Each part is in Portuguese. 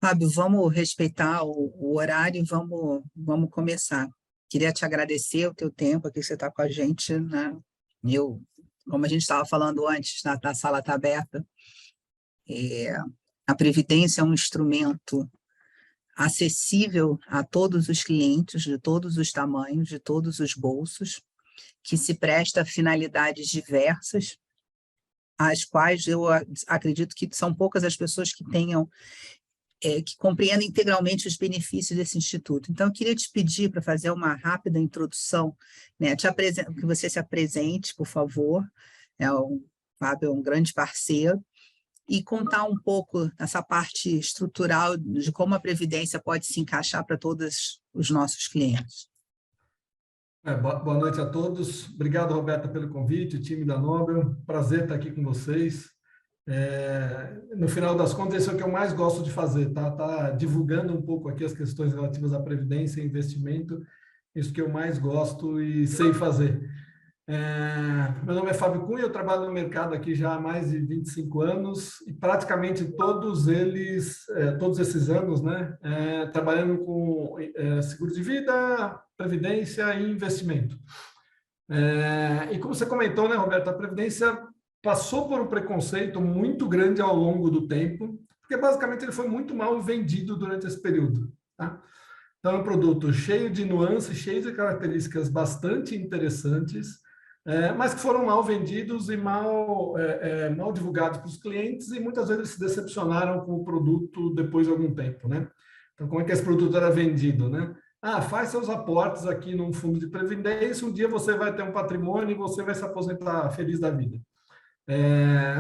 Fábio, vamos respeitar o horário e vamos começar. Queria te agradecer o teu tempo aqui, que você está com a gente, né? Como a gente estava falando antes, a sala está aberta. A Previdência é um instrumento acessível a todos os clientes, de todos os tamanhos, de todos os bolsos, que se presta a finalidades diversas, as quais eu acredito que são poucas as pessoas que que compreendem integralmente os benefícios desse instituto. Então, eu queria te pedir para fazer uma rápida introdução, né, que você se apresente, por favor. O Fábio é um grande parceiro, e contar um pouco essa parte estrutural de como a Previdência pode se encaixar para todos os nossos clientes. Boa noite a todos. Obrigado, Roberta, pelo convite, o time da Nobel. Prazer estar aqui com vocês. No final das contas, isso é o que eu mais gosto de fazer, tá divulgando um pouco aqui as questões relativas à previdência e investimento, isso que eu mais gosto e sei fazer. Meu nome é Fábio Cunha, eu trabalho no mercado aqui já há mais de 25 anos e praticamente todos esses anos, né, trabalhando com seguro de vida, previdência e investimento. E como você comentou, né, Roberto, a previdência passou por um preconceito muito grande ao longo do tempo, porque basicamente ele foi muito mal vendido durante esse período. Tá? Então, é um produto cheio de nuances, cheio de características bastante interessantes, mas que foram mal vendidos e mal divulgados para os clientes, e muitas vezes eles se decepcionaram com o produto depois de algum tempo. Né? Então, como é que esse produto era vendido? Né? Faz seus aportes aqui num fundo de previdência, um dia você vai ter um patrimônio e você vai se aposentar feliz da vida.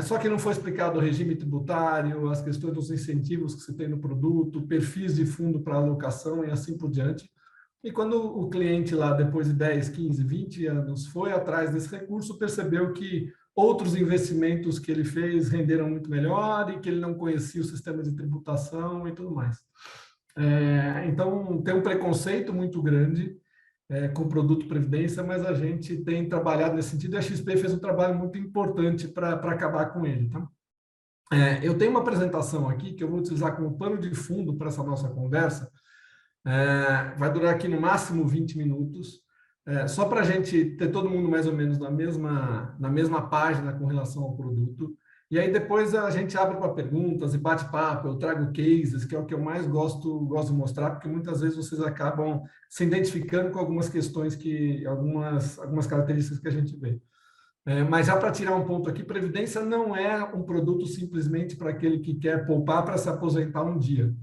Só que não foi explicado o regime tributário, as questões dos incentivos que se tem no produto, perfis de fundo para alocação e assim por diante. E quando o cliente lá, depois de 10, 15, 20 anos, foi atrás desse recurso, percebeu que outros investimentos que ele fez renderam muito melhor e que ele não conhecia o sistema de tributação e tudo mais. Então, tem um preconceito muito grande com o produto Previdência, mas a gente tem trabalhado nesse sentido e a XP fez um trabalho muito importante para acabar com ele. Tá? Eu tenho uma apresentação aqui que eu vou utilizar como pano de fundo para essa nossa conversa. Vai durar aqui no máximo 20 minutos, só para a gente ter todo mundo mais ou menos na mesma página com relação ao produto. E aí depois a gente abre para perguntas e bate-papo, eu trago cases, que é o que eu mais gosto de mostrar, porque muitas vezes vocês acabam se identificando com algumas questões, algumas características que a gente vê. Mas já para tirar um ponto aqui, Previdência não é um produto simplesmente para aquele que quer poupar para se aposentar um dia.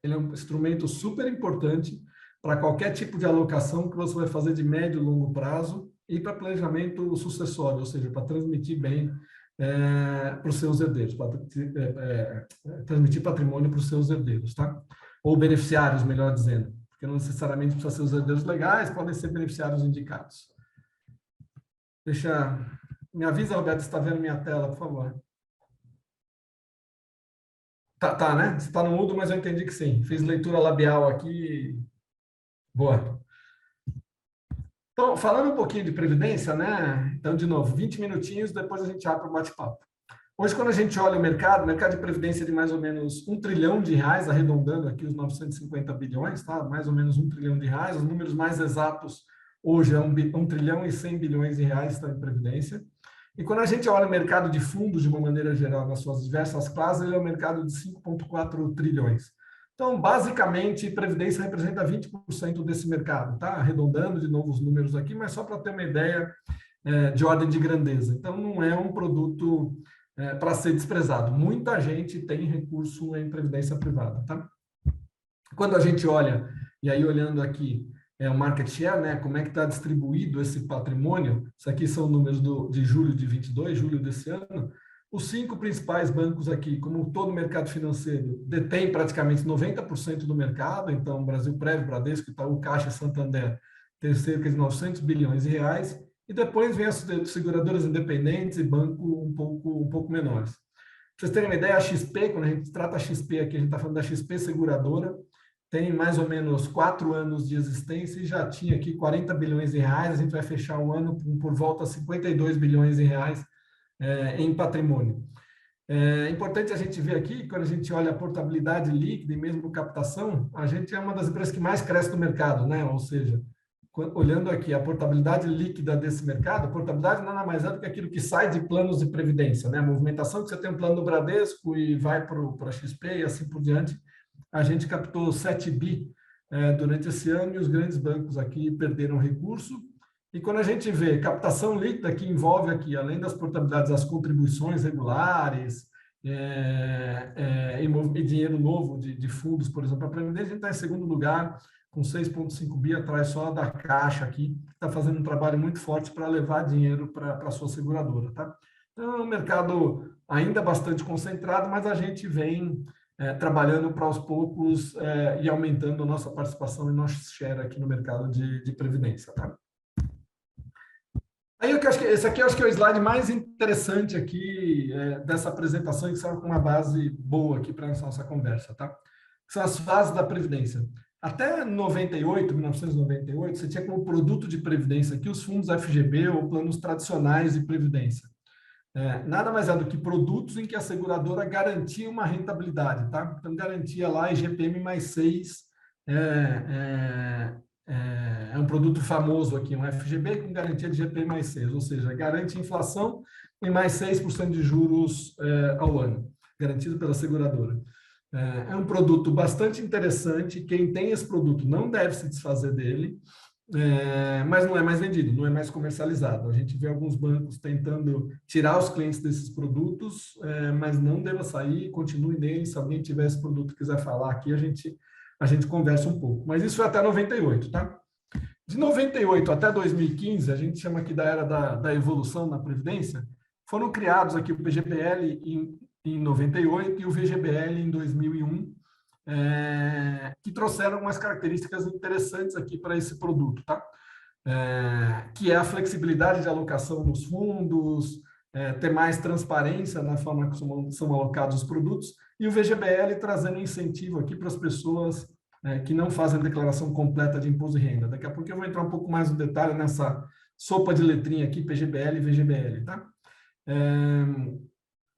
Ele é um instrumento super importante para qualquer tipo de alocação que você vai fazer de médio e longo prazo e para planejamento sucessório, ou seja, para transmitir bem para os seus herdeiros, para transmitir patrimônio para os seus herdeiros, tá? Ou beneficiários, melhor dizendo, porque não necessariamente precisa ser os herdeiros legais, podem ser beneficiários indicados. Me avisa, Roberto, se está vendo minha tela, por favor. Tá, né? Você está no mudo, mas eu entendi que sim. Fiz leitura labial aqui. Boa. Então, falando um pouquinho de previdência, né? Então, de novo, 20 minutinhos, depois a gente abre para o bate-papo. Hoje, quando a gente olha o mercado de previdência é de mais ou menos R$1 trilhão, arredondando aqui os 950 bilhões, tá? Mais ou menos R$1 trilhão. Os números mais exatos hoje é 1 trilhão e 100 bilhões de reais está em previdência. E quando a gente olha o mercado de fundos, de uma maneira geral, nas suas diversas classes, ele é um mercado de 5,4 trilhões. Então, basicamente, Previdência representa 20% desse mercado, tá? Arredondando de novo os números aqui, mas só para ter uma ideia de ordem de grandeza. Então, não é um produto para ser desprezado. Muita gente tem recurso em Previdência privada, tá? Quando a gente olha, e aí olhando aqui, o market share, né? Como é que está distribuído esse patrimônio? Isso aqui são números de julho de 22, julho desse ano. Os 5 principais bancos aqui, como todo o mercado financeiro, detêm praticamente 90% do mercado. Então, Brasil Prev, Bradesco, Itaú, Caixa, Santander, tem cerca de 900 bilhões de reais. E depois vem as seguradoras independentes e banco um pouco menores. Para vocês terem uma ideia, a XP, quando a gente trata a XP aqui, a gente está falando da XP Seguradora, tem mais ou menos 4 anos de existência e já tinha aqui 40 bilhões de reais. A gente vai fechar o ano por volta de 52 bilhões de reais em patrimônio. É importante a gente ver aqui, quando a gente olha a portabilidade líquida e mesmo captação, a gente é uma das empresas que mais cresce no mercado, né? Ou seja, olhando aqui a portabilidade líquida desse mercado, a portabilidade nada mais é do que aquilo que sai de planos de previdência, né? A movimentação que você tem um plano no Bradesco e vai para a XP e assim por diante. A gente captou 7 bi durante esse ano e os grandes bancos aqui perderam recurso. E quando a gente vê captação líquida, que envolve aqui, além das portabilidades, as contribuições regulares e dinheiro novo de fundos, por exemplo, a Previdência, a gente está em segundo lugar, com 6,5 bi atrás só da Caixa aqui, que está fazendo um trabalho muito forte para levar dinheiro para a sua seguradora. Tá? Então, é um mercado ainda bastante concentrado, mas a gente vem trabalhando para aos poucos e aumentando a nossa participação e nosso share aqui no mercado de previdência. Tá? Aí eu acho que esse aqui eu acho que é o slide mais interessante aqui dessa apresentação e que serve como uma base boa aqui para a nossa conversa, tá? São as fases da previdência. Até 1998, você tinha como produto de previdência aqui os fundos FGB ou planos tradicionais de previdência. Nada mais é do que produtos em que a seguradora garantia uma rentabilidade, tá? Então, garantia lá IGPM mais 6, é um produto famoso aqui, um FGB com garantia de IGPM mais 6, ou seja, garante inflação e mais 6% de juros ao ano, garantido pela seguradora. É um produto bastante interessante, quem tem esse produto não deve se desfazer dele, mas não é mais vendido, não é mais comercializado. A gente vê alguns bancos tentando tirar os clientes desses produtos, mas não deva sair, continue nele. Se alguém tiver esse produto e quiser falar aqui, a gente conversa um pouco. Mas isso foi até 98, tá? De 98 até 2015, a gente chama aqui da era da evolução na Previdência, foram criados aqui o PGBL em 98 e o VGBL em 2001, que trouxeram umas características interessantes aqui para esse produto, tá? Que é a flexibilidade de alocação nos fundos, ter mais transparência na forma que são alocados os produtos, e o VGBL trazendo incentivo aqui para as pessoas que não fazem a declaração completa de imposto de renda. Daqui a pouco eu vou entrar um pouco mais no detalhe nessa sopa de letrinha aqui, PGBL e VGBL, tá?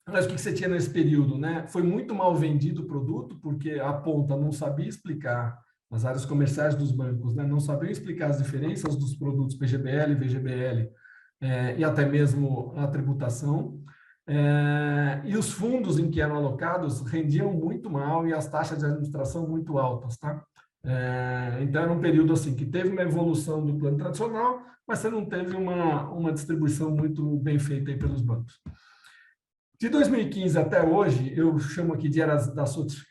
Mas o que você tinha nesse período, né? Foi muito mal vendido o produto, porque a ponta não sabia explicar, as áreas comerciais dos bancos, né? Não sabiam explicar as diferenças dos produtos PGBL, VGBL e até mesmo a tributação. E os fundos em que eram alocados rendiam muito mal e as taxas de administração muito altas, tá? Então, era um período assim que teve uma evolução do plano tradicional, mas você não teve uma distribuição muito bem feita aí pelos bancos. De 2015 até hoje, eu chamo aqui de era da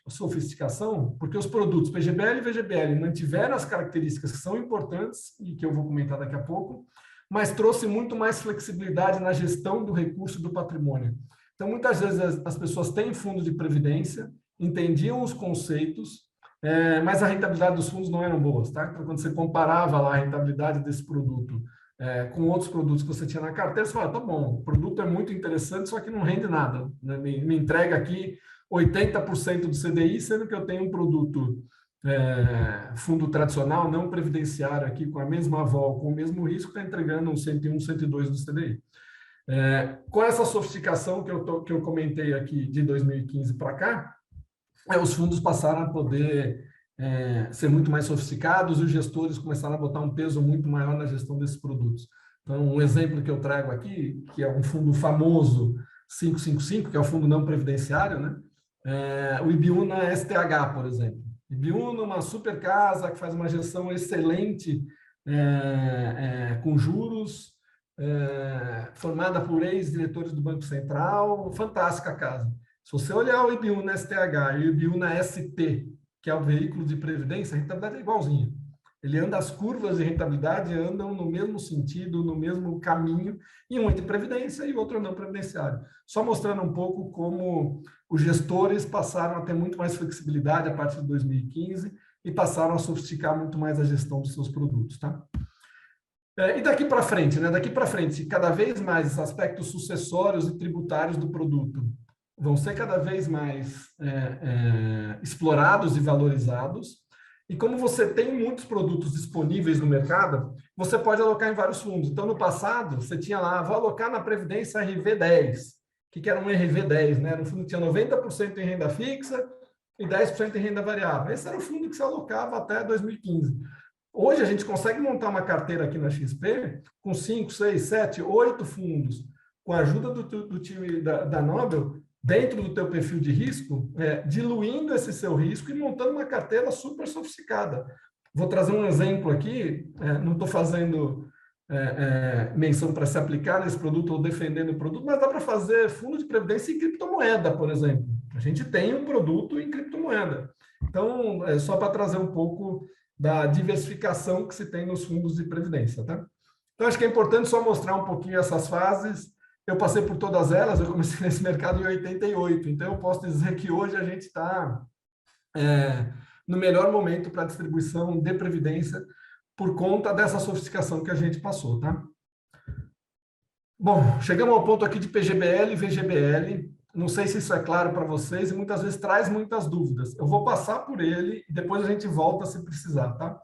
sofisticação, porque os produtos PGBL e VGBL mantiveram as características que são importantes e que eu vou comentar daqui a pouco, mas trouxe muito mais flexibilidade na gestão do recurso do patrimônio. Então, muitas vezes as pessoas têm fundo de previdência, entendiam os conceitos, mas a rentabilidade dos fundos não eram boas, tá? Então, quando você comparava lá a rentabilidade desse produto com outros produtos que você tinha na carteira, você fala, tá bom, o produto é muito interessante, só que não rende nada, né? Me entrega aqui 80% do CDI, sendo que eu tenho um produto fundo tradicional, não previdenciário aqui, com a mesma vol, com o mesmo risco, está entregando um 101, 102 do CDI. Com essa sofisticação que eu comentei aqui de 2015 para cá, os fundos passaram a poder ser muito mais sofisticados e os gestores começaram a botar um peso muito maior na gestão desses produtos. Então, um exemplo que eu trago aqui, que é um fundo famoso 555, que é o fundo não previdenciário, né? O Ibiúna STH, por exemplo. Ibiúna, uma super casa que faz uma gestão excelente com juros, formada por ex-diretores do Banco Central, fantástica casa. Se você olhar o Ibiúna STH e o Ibiúna ST, que é o veículo de previdência, a rentabilidade é igualzinha. Ele anda, as curvas de rentabilidade andam no mesmo sentido, no mesmo caminho, e um é de previdência e o outro é não previdenciário. Só mostrando um pouco como os gestores passaram a ter muito mais flexibilidade a partir de 2015 e passaram a sofisticar muito mais a gestão dos seus produtos, tá? E daqui para frente, né? Daqui para frente, cada vez mais os aspectos sucessórios e tributários do produto vão ser cada vez mais explorados e valorizados. E como você tem muitos produtos disponíveis no mercado, você pode alocar em vários fundos. Então, no passado, você tinha lá, vou alocar na Previdência RV10. que era um RV10, né? Era um fundo que tinha 90% em renda fixa e 10% em renda variável. Esse era o fundo que se alocava até 2015. Hoje a gente consegue montar uma carteira aqui na XP com 5, 6, 7, 8 fundos, com a ajuda do time da Nobel, dentro do teu perfil de risco, diluindo esse seu risco e montando uma carteira super sofisticada. Vou trazer um exemplo aqui, não estou fazendo menção para se aplicar nesse produto ou defendendo o produto, mas dá para fazer fundo de previdência em criptomoeda, por exemplo. A gente tem um produto em criptomoeda. Então, é só para trazer um pouco da diversificação que se tem nos fundos de previdência, tá? Então, acho que é importante só mostrar um pouquinho essas fases. Eu passei por todas elas, eu comecei nesse mercado em 88, então eu posso dizer que hoje a gente está no melhor momento para a distribuição de previdência por conta dessa sofisticação que a gente passou, tá? Bom, chegamos ao ponto aqui de PGBL e VGBL. Não sei se isso é claro para vocês e muitas vezes traz muitas dúvidas. Eu vou passar por ele e depois a gente volta se precisar, tá?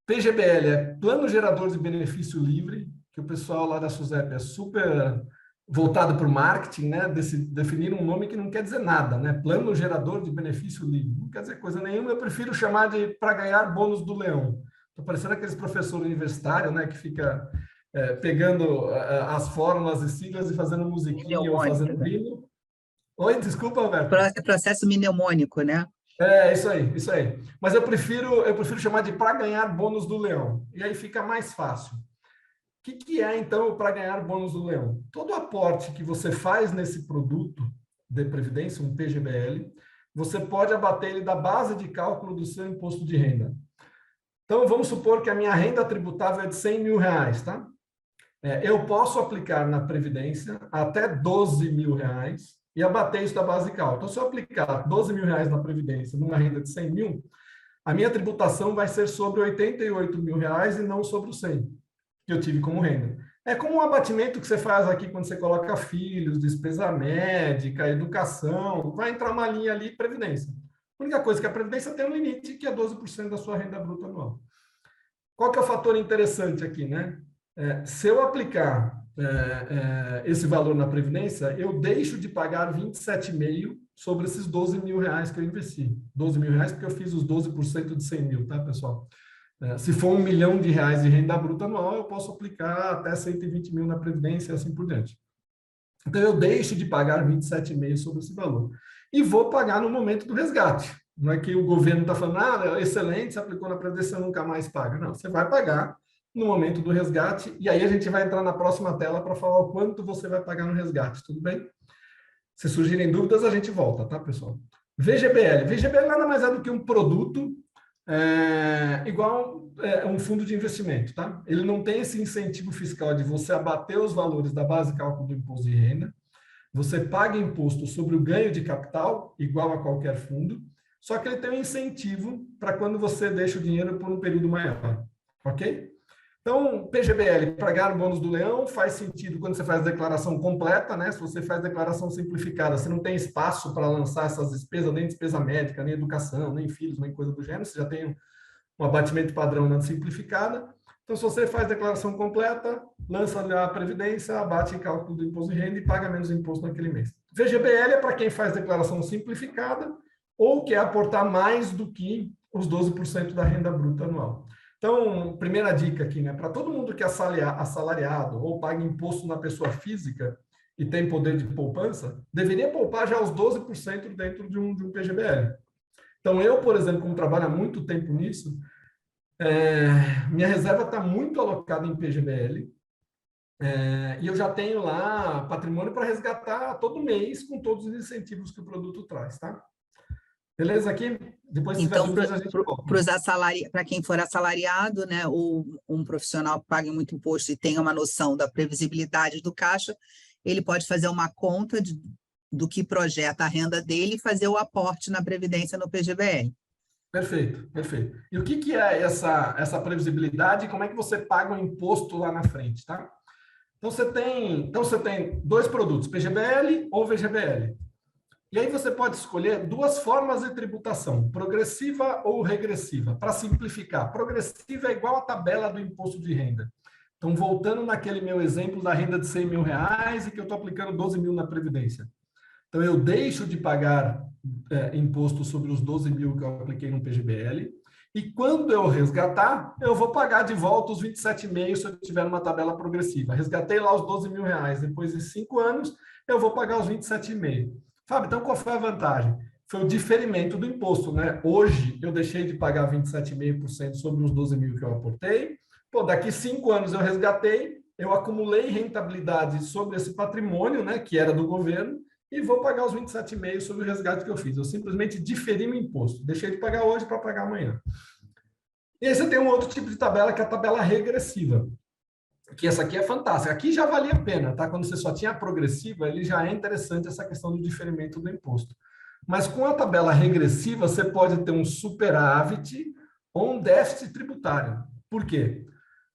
PGBL é Plano Gerador de Benefício Livre, que o pessoal lá da SUSEP é super voltado para o marketing, né? Definir um nome que não quer dizer nada, né? Plano Gerador de Benefício Livre. Não quer dizer coisa nenhuma, eu prefiro chamar de para ganhar bônus do leão. Estou parecendo aqueles professores universitários, né? Que fica pegando as fórmulas e siglas e fazendo musiquinha ou fazendo rimo. Oi, desculpa, Alberto. Processo mnemônico, né? Isso aí, isso aí. Mas eu prefiro chamar de para ganhar bônus do leão. E aí fica mais fácil. O que é, então, o para ganhar bônus do leão? Todo aporte que você faz nesse produto de previdência, um PGBL, você pode abater ele da base de cálculo do seu imposto de renda. Então, vamos supor que a minha renda tributável é de R$100 mil, tá? Eu posso aplicar na Previdência até R$12 mil e abater isso da base de cálculo. Então, se eu aplicar R$12 mil na Previdência numa renda de 100 mil, a minha tributação vai ser sobre R$88 mil e não sobre os 100 que eu tive como renda. É como um abatimento que você faz aqui quando você coloca filhos, despesa médica, educação, vai entrar uma linha ali, Previdência. A única coisa é que a Previdência tem um limite que é 12% da sua renda bruta anual. Qual que é o fator interessante aqui, né? Se eu aplicar esse valor na Previdência, eu deixo de pagar 27,5 sobre esses R$12 mil que eu investi. R$12 mil porque eu fiz os 12% de 100 mil, tá, pessoal? Se for R$1 milhão de renda bruta anual, eu posso aplicar até 120 mil na Previdência e assim por diante. Então, eu deixo de pagar 27,5 sobre esse valor. E vou pagar no momento do resgate. Não é que o governo está falando, excelente, você aplicou na Previdência, você nunca mais paga. Não, você vai pagar no momento do resgate, e aí a gente vai entrar na próxima tela para falar o quanto você vai pagar no resgate, tudo bem? Se surgirem dúvidas, a gente volta, tá, pessoal? VGBL. VGBL nada mais é do que um produto igual um fundo de investimento, tá? Ele não tem esse incentivo fiscal de você abater os valores da base de cálculo do imposto de renda, você paga imposto sobre o ganho de capital, igual a qualquer fundo, só que ele tem um incentivo para quando você deixa o dinheiro por um período maior, ok? Então, PGBL, pagar o bônus do leão, faz sentido quando você faz a declaração completa, né? Se você faz declaração simplificada, você não tem espaço para lançar essas despesas, nem despesa médica, nem educação, nem filhos, nem coisa do gênero, você já tem um abatimento padrão na simplificada. Então, se você faz declaração completa, lança a Previdência, abate em cálculo do imposto de renda e paga menos imposto naquele mês. VGBL é para quem faz declaração simplificada ou quer aportar mais do que os 12% da renda bruta anual. Então, primeira dica aqui, né? Para todo mundo que é assalariado ou paga imposto na pessoa física e tem poder de poupança, deveria poupar já os 12% dentro de um PGBL. Então, eu, por exemplo, como trabalho há muito tempo nisso, minha reserva está muito alocada em PGBL e eu já tenho lá patrimônio para resgatar todo mês com todos os incentivos que o produto traz, tá? Beleza aqui? Depois, se então, para quem for assalariado, né, ou um profissional que pague muito imposto e tenha uma noção da previsibilidade do caixa, ele pode fazer uma conta do que projeta a renda dele e fazer o aporte na Previdência no PGBL. Perfeito, perfeito. E o que é essa previsibilidade e como é que você paga o imposto lá na frente, tá? Então, você tem dois produtos, PGBL ou VGBL. E aí você pode escolher duas formas de tributação, progressiva ou regressiva. Para simplificar, progressiva é igual à tabela do imposto de renda. Então, voltando naquele meu exemplo da renda de 100 mil reais e que eu estou aplicando 12 mil na Previdência. Então, eu deixo de pagar imposto sobre os 12 mil que eu apliquei no PGBL, e quando eu resgatar, eu vou pagar de volta os 27,5 se eu tiver numa tabela progressiva. Resgatei lá os 12 mil reais, depois de 5 anos, eu vou pagar os 27,5. Fábio, então qual foi a vantagem? Foi o diferimento do imposto, né? Hoje, eu deixei de pagar 27,5% sobre os 12 mil que eu aportei. Pô, daqui 5 anos eu resgatei, eu acumulei rentabilidade sobre esse patrimônio, né, que era do governo, e vou pagar os 27,5 sobre o resgate que eu fiz. Eu simplesmente diferi o imposto. Deixei de pagar hoje para pagar amanhã. E aí você tem um outro tipo de tabela, que é a tabela regressiva. Que essa aqui é fantástica. Aqui já valia a pena, tá? Quando você só tinha a progressiva, ele já é interessante essa questão do diferimento do imposto. Mas com a tabela regressiva, você pode ter um superávit ou um déficit tributário. Por quê?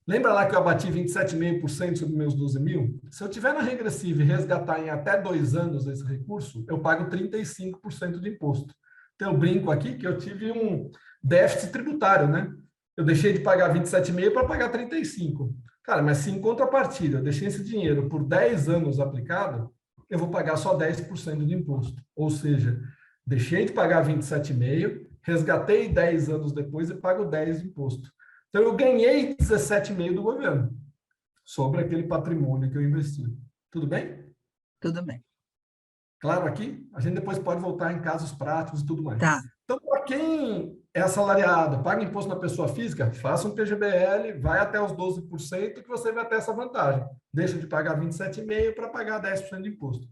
Lembra lá que eu abati 27,5% sobre meus 12 mil? Se eu tiver na regressiva e resgatar em até 2 anos esse recurso, eu pago 35% de imposto. Então, eu brinco aqui que eu tive um déficit tributário, né? Eu deixei de pagar 27,5 para pagar 35. Cara, mas se em contrapartida eu deixei esse dinheiro por 10 anos aplicado, eu vou pagar só 10% de imposto. Ou seja, deixei de pagar 27,5, resgatei 10 anos depois e pago 10 de imposto. Então, eu ganhei 17,5 do governo sobre aquele patrimônio que eu investi. Tudo bem? Tudo bem. Claro aqui? A gente depois pode voltar em casos práticos e tudo mais. Tá. Então, para quem é assalariado, paga imposto na pessoa física, faça um PGBL, vai até os 12% que você vai ter essa vantagem. Deixa de pagar 27,5% para pagar 10% de imposto.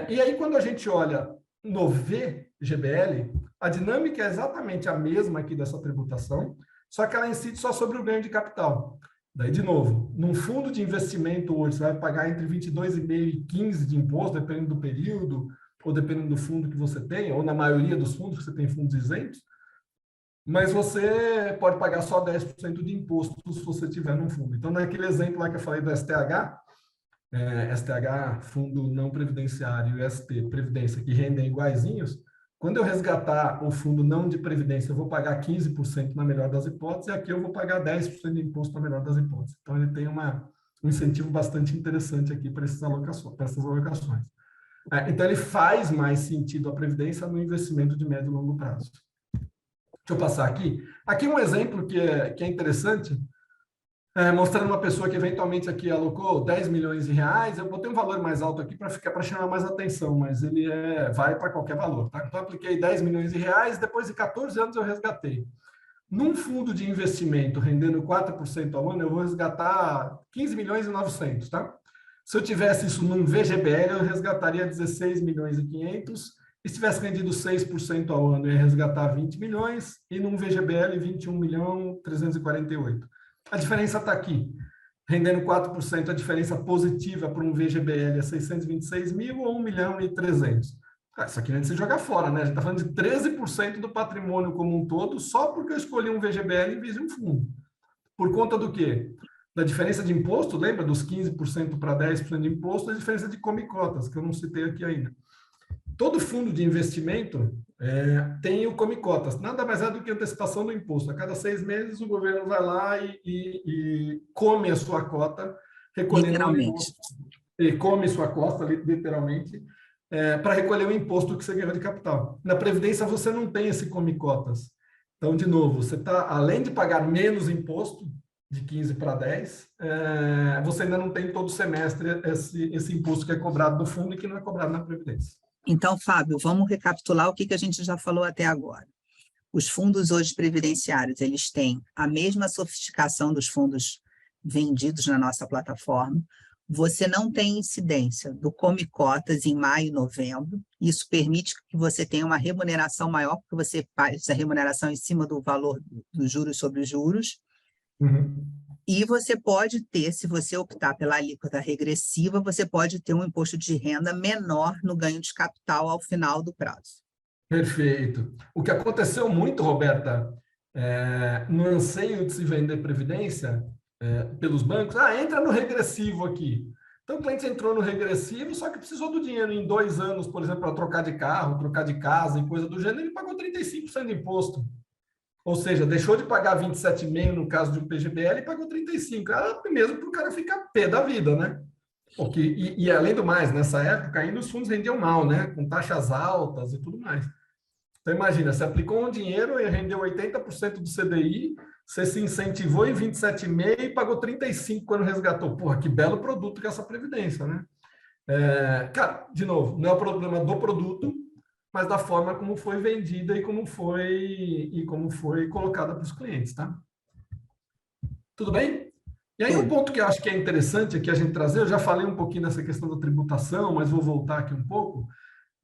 E aí, quando a gente olha no VGBL, a dinâmica é exatamente a mesma aqui dessa tributação, só que ela incide só sobre o ganho de capital. Daí, de novo, num fundo de investimento hoje, você vai pagar entre 22,5% e 15% de imposto, dependendo do período, ou dependendo do fundo que você tem, ou na maioria dos fundos, você tem fundos isentos, mas você pode pagar só 10% de imposto se você tiver num fundo. Então, naquele exemplo lá que eu falei do STH, STH, Fundo Não Previdenciário, e ST, Previdência, que rendem iguaizinhos, quando eu resgatar o fundo não de previdência, eu vou pagar 15% na melhor das hipóteses, e aqui eu vou pagar 10% de imposto na melhor das hipóteses. Então, ele tem um incentivo bastante interessante aqui para essas alocações. Então, ele faz mais sentido a previdência no investimento de médio e longo prazo. Deixa eu passar aqui. Aqui um exemplo que é interessante, mostrando uma pessoa que eventualmente aqui alocou 10 milhões de reais, eu botei um valor mais alto aqui para chamar mais atenção, mas ele vai para qualquer valor, tá? Então, eu apliquei 10 milhões de reais, depois de 14 anos eu resgatei. Num fundo de investimento rendendo 4% ao ano, eu vou resgatar 15 milhões e 900, tá? Se eu tivesse isso num VGBL, eu resgataria 16 milhões e 500, e se tivesse rendido 6% ao ano, eu ia resgatar 20 milhões, e num VGBL, 21 milhões 348. A diferença está aqui. Rendendo 4%, a diferença positiva para um VGBL é 626 mil ou 1 milhão e 300. Isso aqui não é de se jogar fora, né? A gente está falando de 13% do patrimônio como um todo, só porque eu escolhi um VGBL em vez de um fundo. Por conta do quê? Da diferença de imposto, lembra? Dos 15% para 10% de imposto, a diferença de come-cotas, que eu não citei aqui ainda. Todo fundo de investimento tem o come-cotas. Nada mais é do que antecipação do imposto. A cada 6 meses, o governo vai lá e come a sua cota, recolhendo o imposto. E come sua cota, literalmente, para recolher o imposto que você ganhou de capital. Na Previdência, você não tem esse come-cotas. Então, de novo, você está, além de pagar menos imposto, de 15 para 10, você ainda não tem todo semestre esse imposto que é cobrado do fundo e que não é cobrado na Previdência. Então, Fábio, vamos recapitular o que a gente já falou até agora. Os fundos hoje previdenciários, eles têm a mesma sofisticação dos fundos vendidos na nossa plataforma. Você não tem incidência do come-cotas em maio e novembro. Isso permite que você tenha uma remuneração maior, porque você faz a remuneração em cima do valor dos juros sobre os juros. Uhum. E você pode ter, se você optar pela alíquota regressiva, você pode ter um imposto de renda menor no ganho de capital ao final do prazo. Perfeito. O que aconteceu muito, Roberta, no anseio de se vender previdência pelos bancos, entra no regressivo aqui. Então, o cliente entrou no regressivo, só que precisou do dinheiro em 2 anos, por exemplo, para trocar de carro, trocar de casa e coisa do gênero, ele pagou 35% de imposto. Ou seja, deixou de pagar 27,5 no caso de um PGBL e pagou 35. Mesmo para o cara ficar pé da vida, né? Porque, além do mais, nessa época ainda os fundos rendiam mal, né? Com taxas altas e tudo mais. Então, imagina, você aplicou um dinheiro e rendeu 80% do CDI, você se incentivou em 27,5 e pagou 35 quando resgatou. Porra, que belo produto que é essa Previdência, né? Cara, de novo, não é o problema do produto, mas da forma como foi vendida e como foi colocada para os clientes, tá? Tudo bem? E aí, um Tudo. ponto que eu acho que é interessante aqui a gente trazer, eu já falei um pouquinho nessa questão da tributação, mas vou voltar aqui um pouco,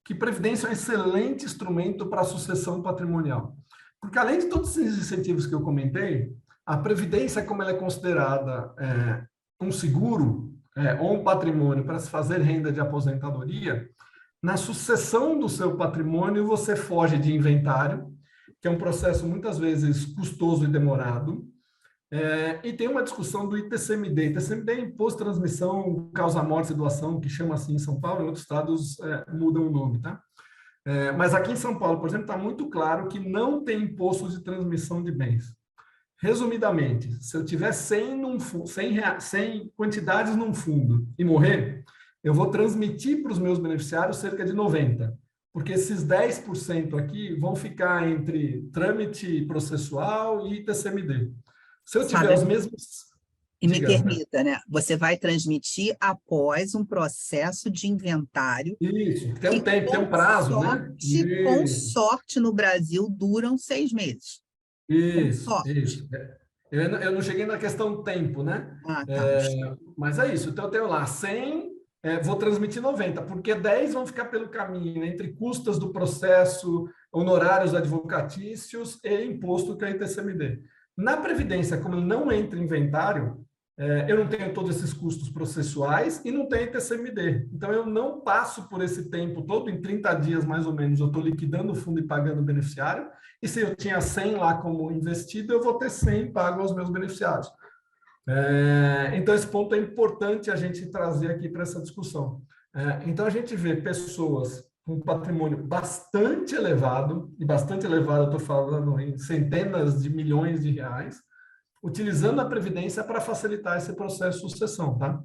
que previdência é um excelente instrumento para a sucessão patrimonial. Porque além de todos esses incentivos que eu comentei, a previdência, como ela é considerada um seguro ou um patrimônio para se fazer renda de aposentadoria, na sucessão do seu patrimônio você foge de inventário, que é um processo muitas vezes custoso e demorado, e tem uma discussão do ITCMD. ITCMD é Imposto de Transmissão, Causa Morte e Doação, que chama assim em São Paulo, em outros estados mudam o nome, tá? Mas aqui em São Paulo, por exemplo, está muito claro que não tem imposto de transmissão de bens. Resumidamente, se eu tiver 100 quantidades num fundo e morrer, eu vou transmitir para os meus beneficiários cerca de 90, porque esses 10% aqui vão ficar entre trâmite processual e ITCMD. Se eu tiver os mesmos... E me permita, né? Você vai transmitir após um processo de inventário. Isso, tem um tempo, tem um prazo, né? Com sorte, no Brasil, duram 6 meses. Isso. Eu não cheguei na questão tempo, né? Tá. Mas é isso. Então, eu tenho lá 100, vou transmitir 90, porque 10 vão ficar pelo caminho, né? Entre custas do processo, honorários advocatícios e imposto que é ITCMD. Na Previdência, como não entra inventário, eu não tenho todos esses custos processuais e não tenho ITCMD. Então, eu não passo por esse tempo todo, em 30 dias mais ou menos, eu estou liquidando o fundo e pagando o beneficiário. E se eu tinha 100 lá como investido, eu vou ter 100 pago aos meus beneficiários. Então, esse ponto é importante a gente trazer aqui para essa discussão. Então, a gente vê pessoas com patrimônio bastante elevado, e bastante elevado, eu estou falando em centenas de milhões de reais, utilizando a Previdência para facilitar esse processo de sucessão, tá?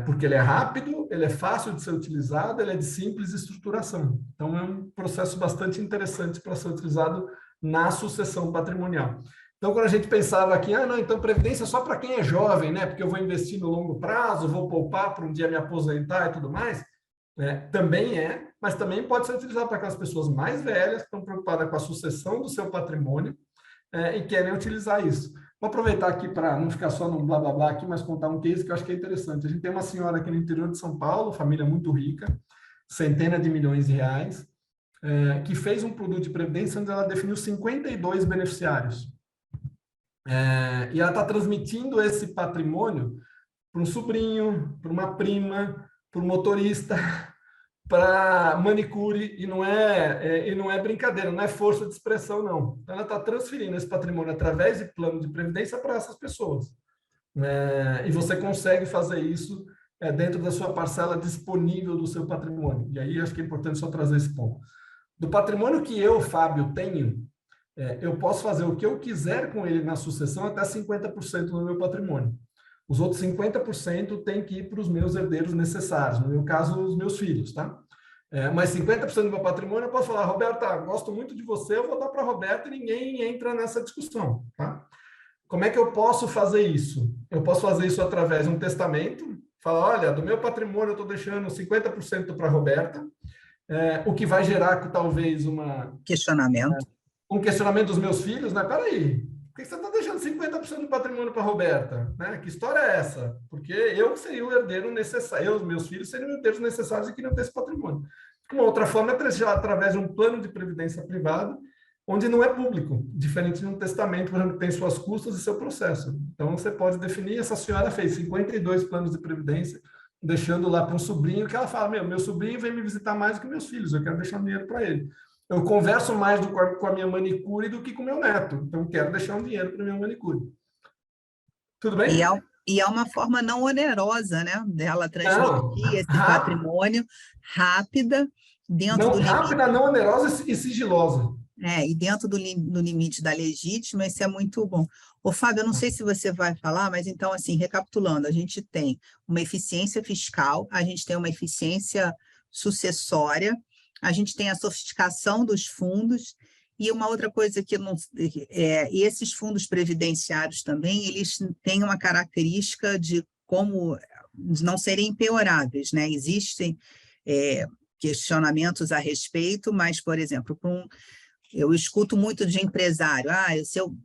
Porque ele é rápido, ele é fácil de ser utilizado, ele é de simples estruturação. Então, é um processo bastante interessante para ser utilizado na sucessão patrimonial. Então, quando a gente pensava aqui, não, então Previdência é só para quem é jovem, né? Porque eu vou investir no longo prazo, vou poupar para um dia me aposentar e tudo mais, também mas também pode ser utilizado para aquelas pessoas mais velhas que estão preocupadas com a sucessão do seu patrimônio e querem utilizar isso. Vou aproveitar aqui para não ficar só no blá blá blá aqui, mas contar um case que eu acho que é interessante. A gente tem uma senhora aqui no interior de São Paulo, família muito rica, centenas de milhões de reais, que fez um produto de previdência onde ela definiu 52 beneficiários. E ela está transmitindo esse patrimônio para um sobrinho, para uma prima, para um motorista, para manicure, e não é brincadeira, não é força de expressão, não. Então, ela está transferindo esse patrimônio através de plano de previdência para essas pessoas. E você consegue fazer isso dentro da sua parcela disponível do seu patrimônio. E aí, acho que é importante só trazer esse ponto. Do patrimônio que eu, Fábio, tenho, eu posso fazer o que eu quiser com ele na sucessão até 50% do meu patrimônio. Os outros 50% tem que ir para os meus herdeiros necessários, no meu caso, os meus filhos, tá? Mas 50% do meu patrimônio eu posso falar, Roberta, gosto muito de você, eu vou dar para a Roberta e ninguém entra nessa discussão, tá? Como é que eu posso fazer isso? Eu posso fazer isso através de um testamento, falar, olha, do meu patrimônio eu estou deixando 50% para a Roberta, o que vai gerar talvez um questionamento dos meus filhos, né? Peraí, por que você está deixando 50% do patrimônio para a Roberta? Né? Que história é essa? Porque eu seria o herdeiro necessário, os meus filhos seriam herdeiros necessários e queriam ter esse patrimônio. Uma outra forma é através de um plano de previdência privado, onde não é público, diferente de um testamento, por exemplo, que tem suas custas e seu processo. Então, você pode definir, essa senhora fez 52 planos de previdência, deixando lá para um sobrinho, que ela fala, meu sobrinho vem me visitar mais do que meus filhos, eu quero deixar um dinheiro para ele. Eu converso mais com a minha manicure do que com o meu neto. Então, quero deixar um dinheiro para a minha manicure. Tudo bem? E é uma forma não onerosa, né? Dela transmitir esse patrimônio rápida, dentro do limite. Rápida, não onerosa e sigilosa. E dentro do limite da legítima, isso é muito bom. Ô, Fábio, eu não sei se você vai falar, mas então, assim, recapitulando, a gente tem uma eficiência fiscal, a gente tem uma eficiência sucessória, a gente tem a sofisticação dos fundos, e uma outra coisa que não, e esses fundos previdenciários também, eles têm uma característica de como não serem empeoráveis, né? Existem questionamentos a respeito, mas, por exemplo, eu escuto muito de empresário, se eu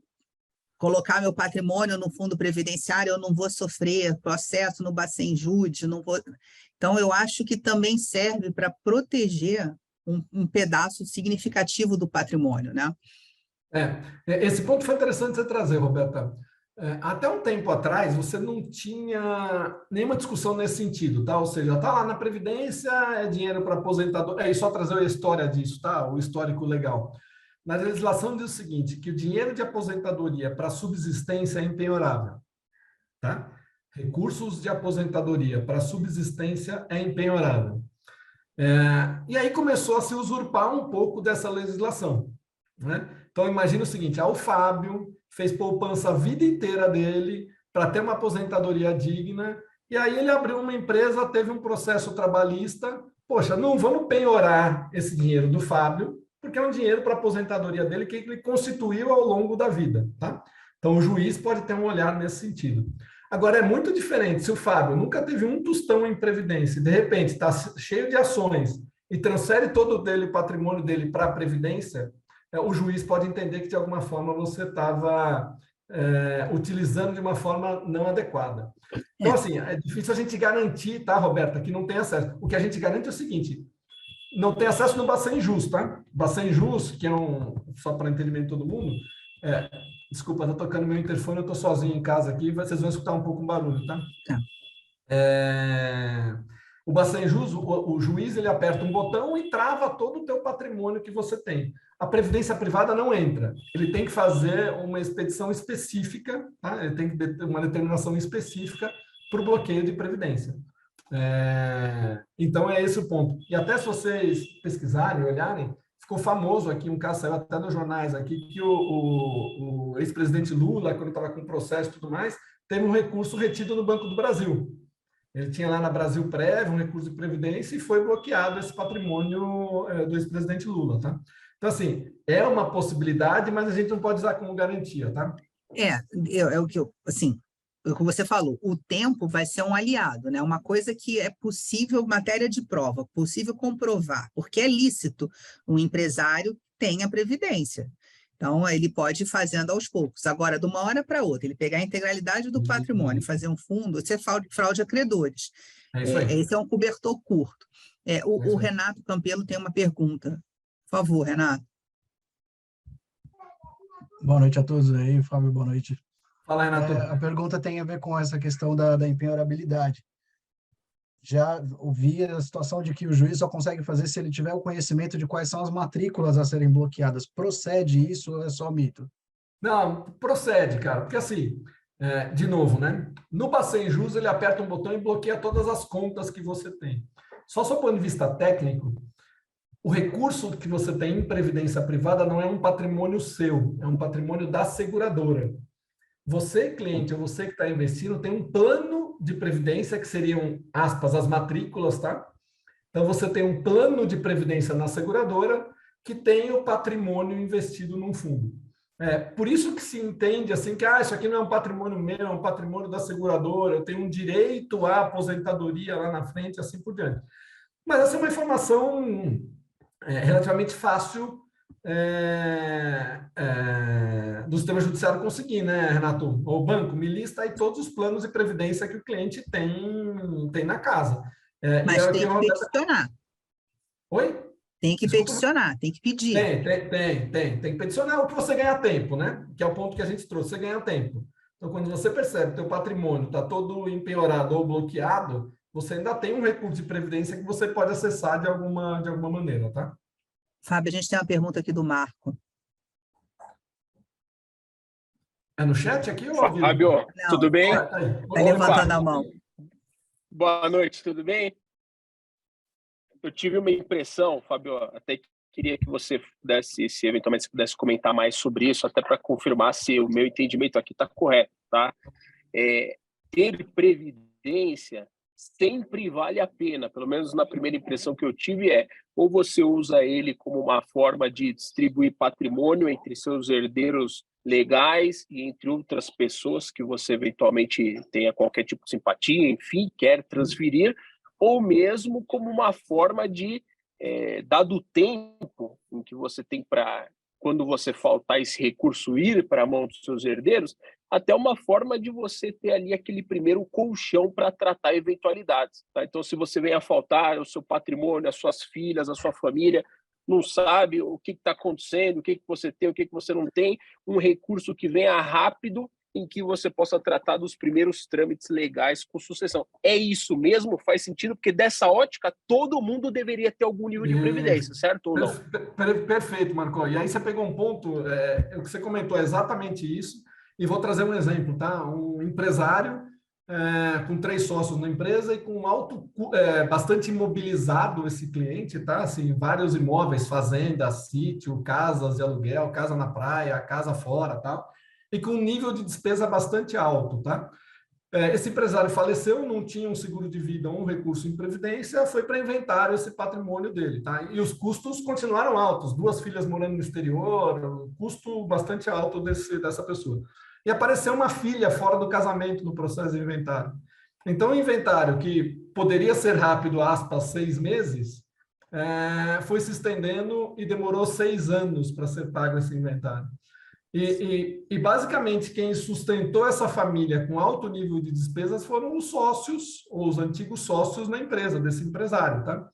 colocar meu patrimônio no fundo previdenciário, eu não vou sofrer processo no Bacen-Jude, não vou... Então, eu acho que também serve para proteger um pedaço significativo do patrimônio, né? Esse ponto foi interessante você trazer, Roberta. Até um tempo atrás, você não tinha nenhuma discussão nesse sentido, tá? Ou seja, tá lá na Previdência, é dinheiro para aposentador, e só trazer a história disso, tá? O histórico legal. Mas a legislação diz o seguinte, que o dinheiro de aposentadoria para subsistência é empenhorável, tá? Recursos de aposentadoria para subsistência é empenhorável. E aí começou a se usurpar um pouco dessa legislação, né? Então, imagina o seguinte, o Fábio fez poupança a vida inteira dele para ter uma aposentadoria digna, e aí ele abriu uma empresa, teve um processo trabalhista, poxa, não vamos penhorar esse dinheiro do Fábio, porque é um dinheiro para a aposentadoria dele que ele constituiu ao longo da vida, tá? Então, o juiz pode ter um olhar nesse sentido. Agora, é muito diferente se o Fábio nunca teve um tostão em previdência, de repente está cheio de ações e transfere todo o patrimônio dele para a previdência, o juiz pode entender que, de alguma forma, você estava utilizando de uma forma não adequada. Então, assim, é difícil a gente garantir, tá, Roberta, que não tem acesso. O que a gente garante é o seguinte, não tem acesso no Bacen-Jus, tá? Bacen-Jus, que é só para entendimento de todo mundo, desculpa, está tocando meu interfone, eu estou sozinho em casa aqui, vocês vão escutar um pouco o barulho, tá? O Bacen-Jus, o juiz, ele aperta um botão e trava todo o teu patrimônio que você tem. A previdência privada não entra. Ele tem que fazer uma expedição específica, tá? Ele tem que ter uma determinação específica para o bloqueio de previdência. Então, é esse o ponto. E até se vocês pesquisarem, olharem, ficou famoso aqui, um caso saiu até nos jornais aqui, que o ex-presidente Lula, quando estava com processo e tudo mais, teve um recurso retido no Banco do Brasil. Ele tinha lá na Brasil Prévio um recurso de previdência e foi bloqueado esse patrimônio do ex-presidente Lula, tá? Então, assim, é uma possibilidade, mas a gente não pode usar como garantia, tá? O que assim, como você falou, o tempo vai ser um aliado, né? Uma coisa que é possível, matéria de prova, possível comprovar, porque é lícito um empresário tenha previdência. Então, ele pode ir fazendo aos poucos. Agora, de uma hora para outra, ele pegar a integralidade do patrimônio, fazer um fundo, isso é fraude a credores. Esse é um cobertor curto. O Renato Campelo tem uma pergunta. Por favor, Renato. Boa noite a todos aí, Fábio, boa noite. Fala, Renato. A pergunta tem a ver com essa questão da empenhorabilidade. Já ouvi a situação de que o juiz só consegue fazer se ele tiver o conhecimento de quais são as matrículas a serem bloqueadas. Procede isso ou é só mito? Não, procede, cara. Porque assim, de novo, né? No Bacen-Jus, ele aperta um botão e bloqueia todas as contas que você tem. Só do ponto de vista técnico, o recurso que você tem em previdência privada não é um patrimônio seu, é um patrimônio da seguradora. Você, cliente, ou você que está investindo, tem um plano de previdência, que seriam, aspas, as matrículas, tá? Então, você tem um plano de previdência na seguradora que tem o patrimônio investido num fundo. Por isso que se entende assim que isso aqui não é um patrimônio meu, é um patrimônio da seguradora, eu tenho um direito à aposentadoria lá na frente, assim por diante. Mas essa é uma informação relativamente fácil do sistema judiciário conseguir, né, Renato? O banco me lista aí todos os planos de previdência que o cliente tem na casa. Mas tem que peticionar. Oi? Tem que peticionar, tem que pedir. Tem que peticionar o que você ganha tempo, né? Que é o ponto que a gente trouxe, você ganha tempo. Então, quando você percebe que o teu patrimônio está todo empenhorado ou bloqueado, você ainda tem um recurso de previdência que você pode acessar de alguma maneira, tá? Fábio, a gente tem uma pergunta aqui do Marco. É no chat aqui ou Fábio, tudo bem? Está levantando a mão. Boa noite, tudo bem? Eu tive uma impressão, Fábio, até queria que você pudesse, se eventualmente você pudesse comentar mais sobre isso, até para confirmar se o meu entendimento aqui está correto, tá? Ter previdência sempre vale a pena, pelo menos na primeira impressão que eu tive ou você usa ele como uma forma de distribuir patrimônio entre seus herdeiros legais e entre outras pessoas que você eventualmente tenha qualquer tipo de simpatia, enfim, quer transferir, ou mesmo como uma forma de, dado o tempo em que você tem para, quando você faltar esse recurso ir para a mão dos seus herdeiros, até uma forma de você ter ali aquele primeiro colchão para tratar eventualidades. Tá? Então, se você vem a faltar o seu patrimônio, as suas filhas, a sua família, não sabe o que está acontecendo, o que você tem, o que você não tem, um recurso que venha rápido em que você possa tratar dos primeiros trâmites legais com sucessão. É isso mesmo? Faz sentido? Porque dessa ótica, todo mundo deveria ter algum nível de previdência, certo ou não? Perfeito, Marco. E aí você pegou um ponto, o que você comentou é exatamente isso, e vou trazer um exemplo, tá? Um empresário com 3 sócios na empresa e com bastante imobilizado esse cliente, tá? Assim, vários imóveis, fazendas, sítio, casas de aluguel, casa na praia, casa fora, tal, e com um nível de despesa bastante alto, tá? Esse empresário faleceu, não tinha um seguro de vida ou um recurso em previdência, foi para inventário esse patrimônio dele, tá? E os custos continuaram altos, 2 filhas morando no exterior, custo bastante alto dessa pessoa. E apareceu uma filha fora do casamento no processo de inventário. Então, o inventário, que poderia ser rápido, aspas, 6 meses, foi se estendendo e demorou 6 anos para ser pago esse inventário. E basicamente, quem sustentou essa família com alto nível de despesas foram os sócios, ou os antigos sócios na empresa, desse empresário, tá?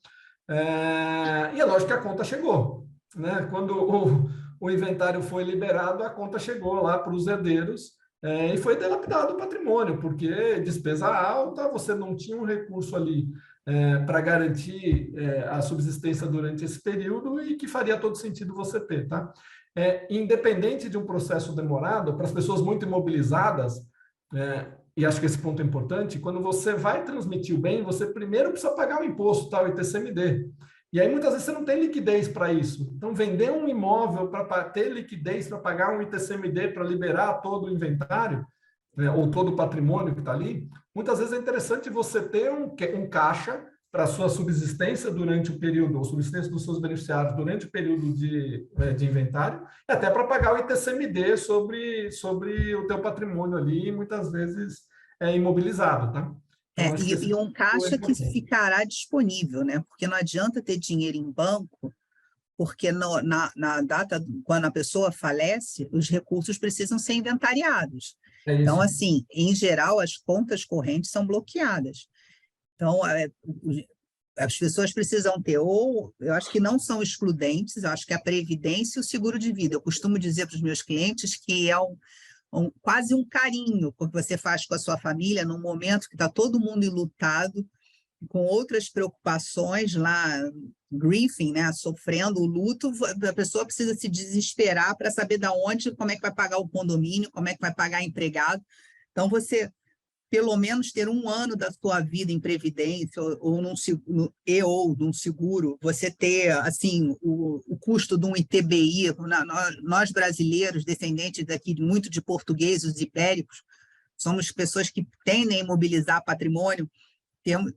E é lógico que a conta chegou, né? Quando o inventário foi liberado, a conta chegou lá para os herdeiros e foi dilapidado o patrimônio, porque despesa alta, você não tinha um recurso ali para garantir a subsistência durante esse período e que faria todo sentido você ter, tá? Independente de um processo demorado, para as pessoas muito imobilizadas, e acho que esse ponto é importante, quando você vai transmitir o bem, você primeiro precisa pagar o imposto, tá? O ITCMD. E aí, muitas vezes, você não tem liquidez para isso. Então, vender um imóvel para ter liquidez, para pagar um ITCMD, para liberar todo o inventário, ou todo o patrimônio que está ali, muitas vezes é interessante você ter um caixa para a sua subsistência durante o período, ou subsistência dos seus beneficiários durante o período de inventário, e até para pagar o ITCMD sobre o teu patrimônio ali, muitas vezes imobilizado, tá? Então, e um caixa que ficará disponível, né? Porque não adianta ter dinheiro em banco, porque na data, quando a pessoa falece, os recursos precisam ser inventariados. Então, assim, em geral, as contas correntes são bloqueadas. Então, as pessoas precisam ter, ou eu acho que não são excludentes, eu acho que a previdência e o seguro de vida. Eu costumo dizer para os meus clientes que é quase um carinho que você faz com a sua família num momento que está todo mundo enlutado, com outras preocupações lá, grieving, né, sofrendo o luto, a pessoa precisa se desesperar para saber como é que vai pagar o condomínio, como é que vai pagar empregado. Então, você pelo menos ter 1 ano da sua vida em previdência ou num seguro, você ter assim o custo de um ITBI, nós brasileiros, descendentes daqui muito de portugueses ibéricos, somos pessoas que tendem a imobilizar patrimônio,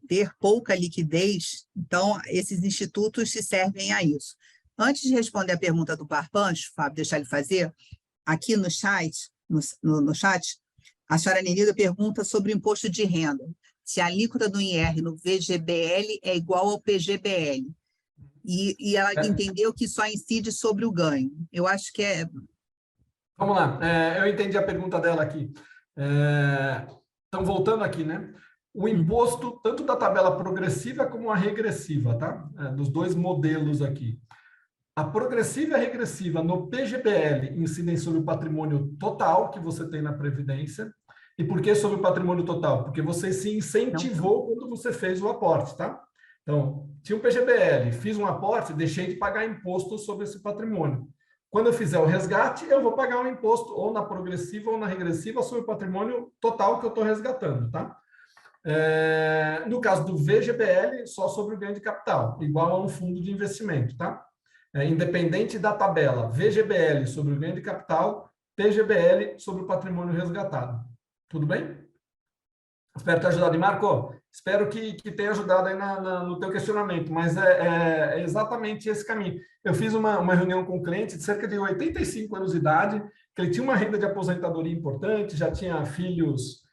ter pouca liquidez, então esses institutos se servem a isso. Antes de responder a pergunta do Parpancho, Fábio, deixar ele fazer, aqui no chat, a senhora Nenida pergunta sobre o imposto de renda, se a alíquota do IR no VGBL é igual ao PGBL. E ela entendeu que só incide sobre o ganho. Eu acho que é... Vamos lá, eu entendi a pergunta dela aqui. Então, voltando aqui, né? O imposto, tanto da tabela progressiva como a regressiva, tá? Dos 2 modelos aqui. A progressiva e a regressiva no PGBL incidem sobre o patrimônio total que você tem na Previdência. E por que sobre o patrimônio total? Porque você se incentivou quando você fez o aporte, tá? Então, tinha um PGBL, fiz um aporte, deixei de pagar imposto sobre esse patrimônio. Quando eu fizer o resgate, eu vou pagar um imposto ou na progressiva ou na regressiva sobre o patrimônio total que eu estou resgatando, tá? No caso do VGBL, só sobre o ganho de capital, igual a um fundo de investimento, tá? independente da tabela, VGBL sobre o ganho de capital, PGBL sobre o patrimônio resgatado. Tudo bem? Espero ter ajudado. E, Marco, espero que tenha ajudado aí no teu questionamento, mas é exatamente esse caminho. Eu fiz uma reunião com um cliente de cerca de 85 anos de idade, que ele tinha uma renda de aposentadoria importante, já tinha filhos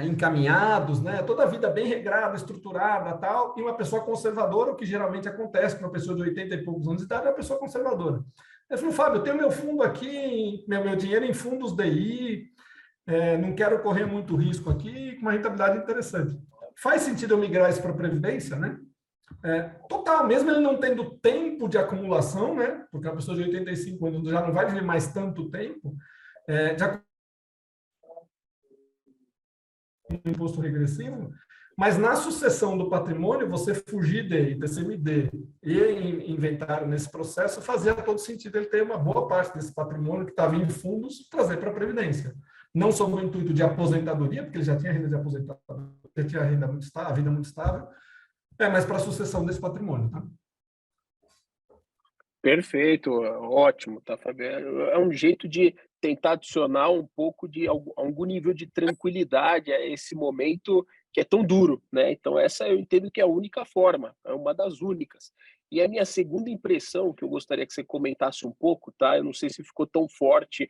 encaminhados, né? Toda a vida bem regrada, estruturada, tal, e uma pessoa conservadora, o que geralmente acontece com uma pessoa de 80 e poucos anos de idade, é uma pessoa conservadora. Ele falou, Fábio, eu tenho meu fundo aqui, meu dinheiro em fundos DI, não quero correr muito risco aqui, com uma rentabilidade interessante. Faz sentido eu migrar isso para a Previdência, né? Total, mesmo ele não tendo tempo de acumulação, né? Porque uma pessoa de 85 anos já não vai viver mais tanto tempo, já imposto regressivo, mas na sucessão do patrimônio, você fugir de TCMD e inventário nesse processo fazia todo sentido ele ter uma boa parte desse patrimônio que estava em fundos trazer para a Previdência. Não sob o intuito de aposentadoria, porque ele já tinha renda de aposentadoria, já tinha renda muito estável, a vida muito estável, mas para a sucessão desse patrimônio. Tá? Perfeito, ótimo, tá, Fábio? É um jeito de tentar adicionar um pouco de algum nível de tranquilidade a esse momento que é tão duro, né? Então essa eu entendo que é a única forma, é uma das únicas. E a minha segunda impressão, que eu gostaria que você comentasse um pouco, tá? Eu não sei se ficou tão forte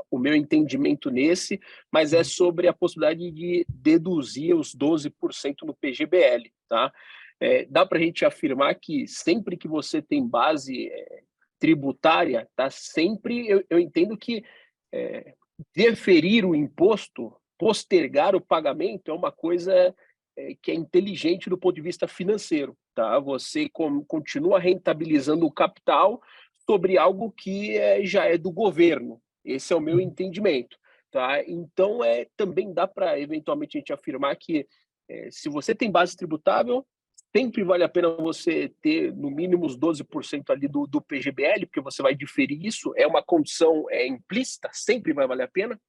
o meu entendimento nesse, mas é sobre a possibilidade de deduzir os 12% no PGBL, tá? Dá para a gente afirmar que sempre que você tem base tributária, tá? Sempre eu entendo que deferir o imposto, postergar o pagamento é uma coisa que é inteligente do ponto de vista financeiro, tá? Você continua rentabilizando o capital sobre algo que já é do governo. Esse é o meu entendimento, tá? Então também dá para eventualmente a gente afirmar que se você tem base tributável, sempre vale a pena você ter no mínimo os 12% ali do PGBL, porque você vai diferir isso, é uma condição implícita, sempre vai valer a pena?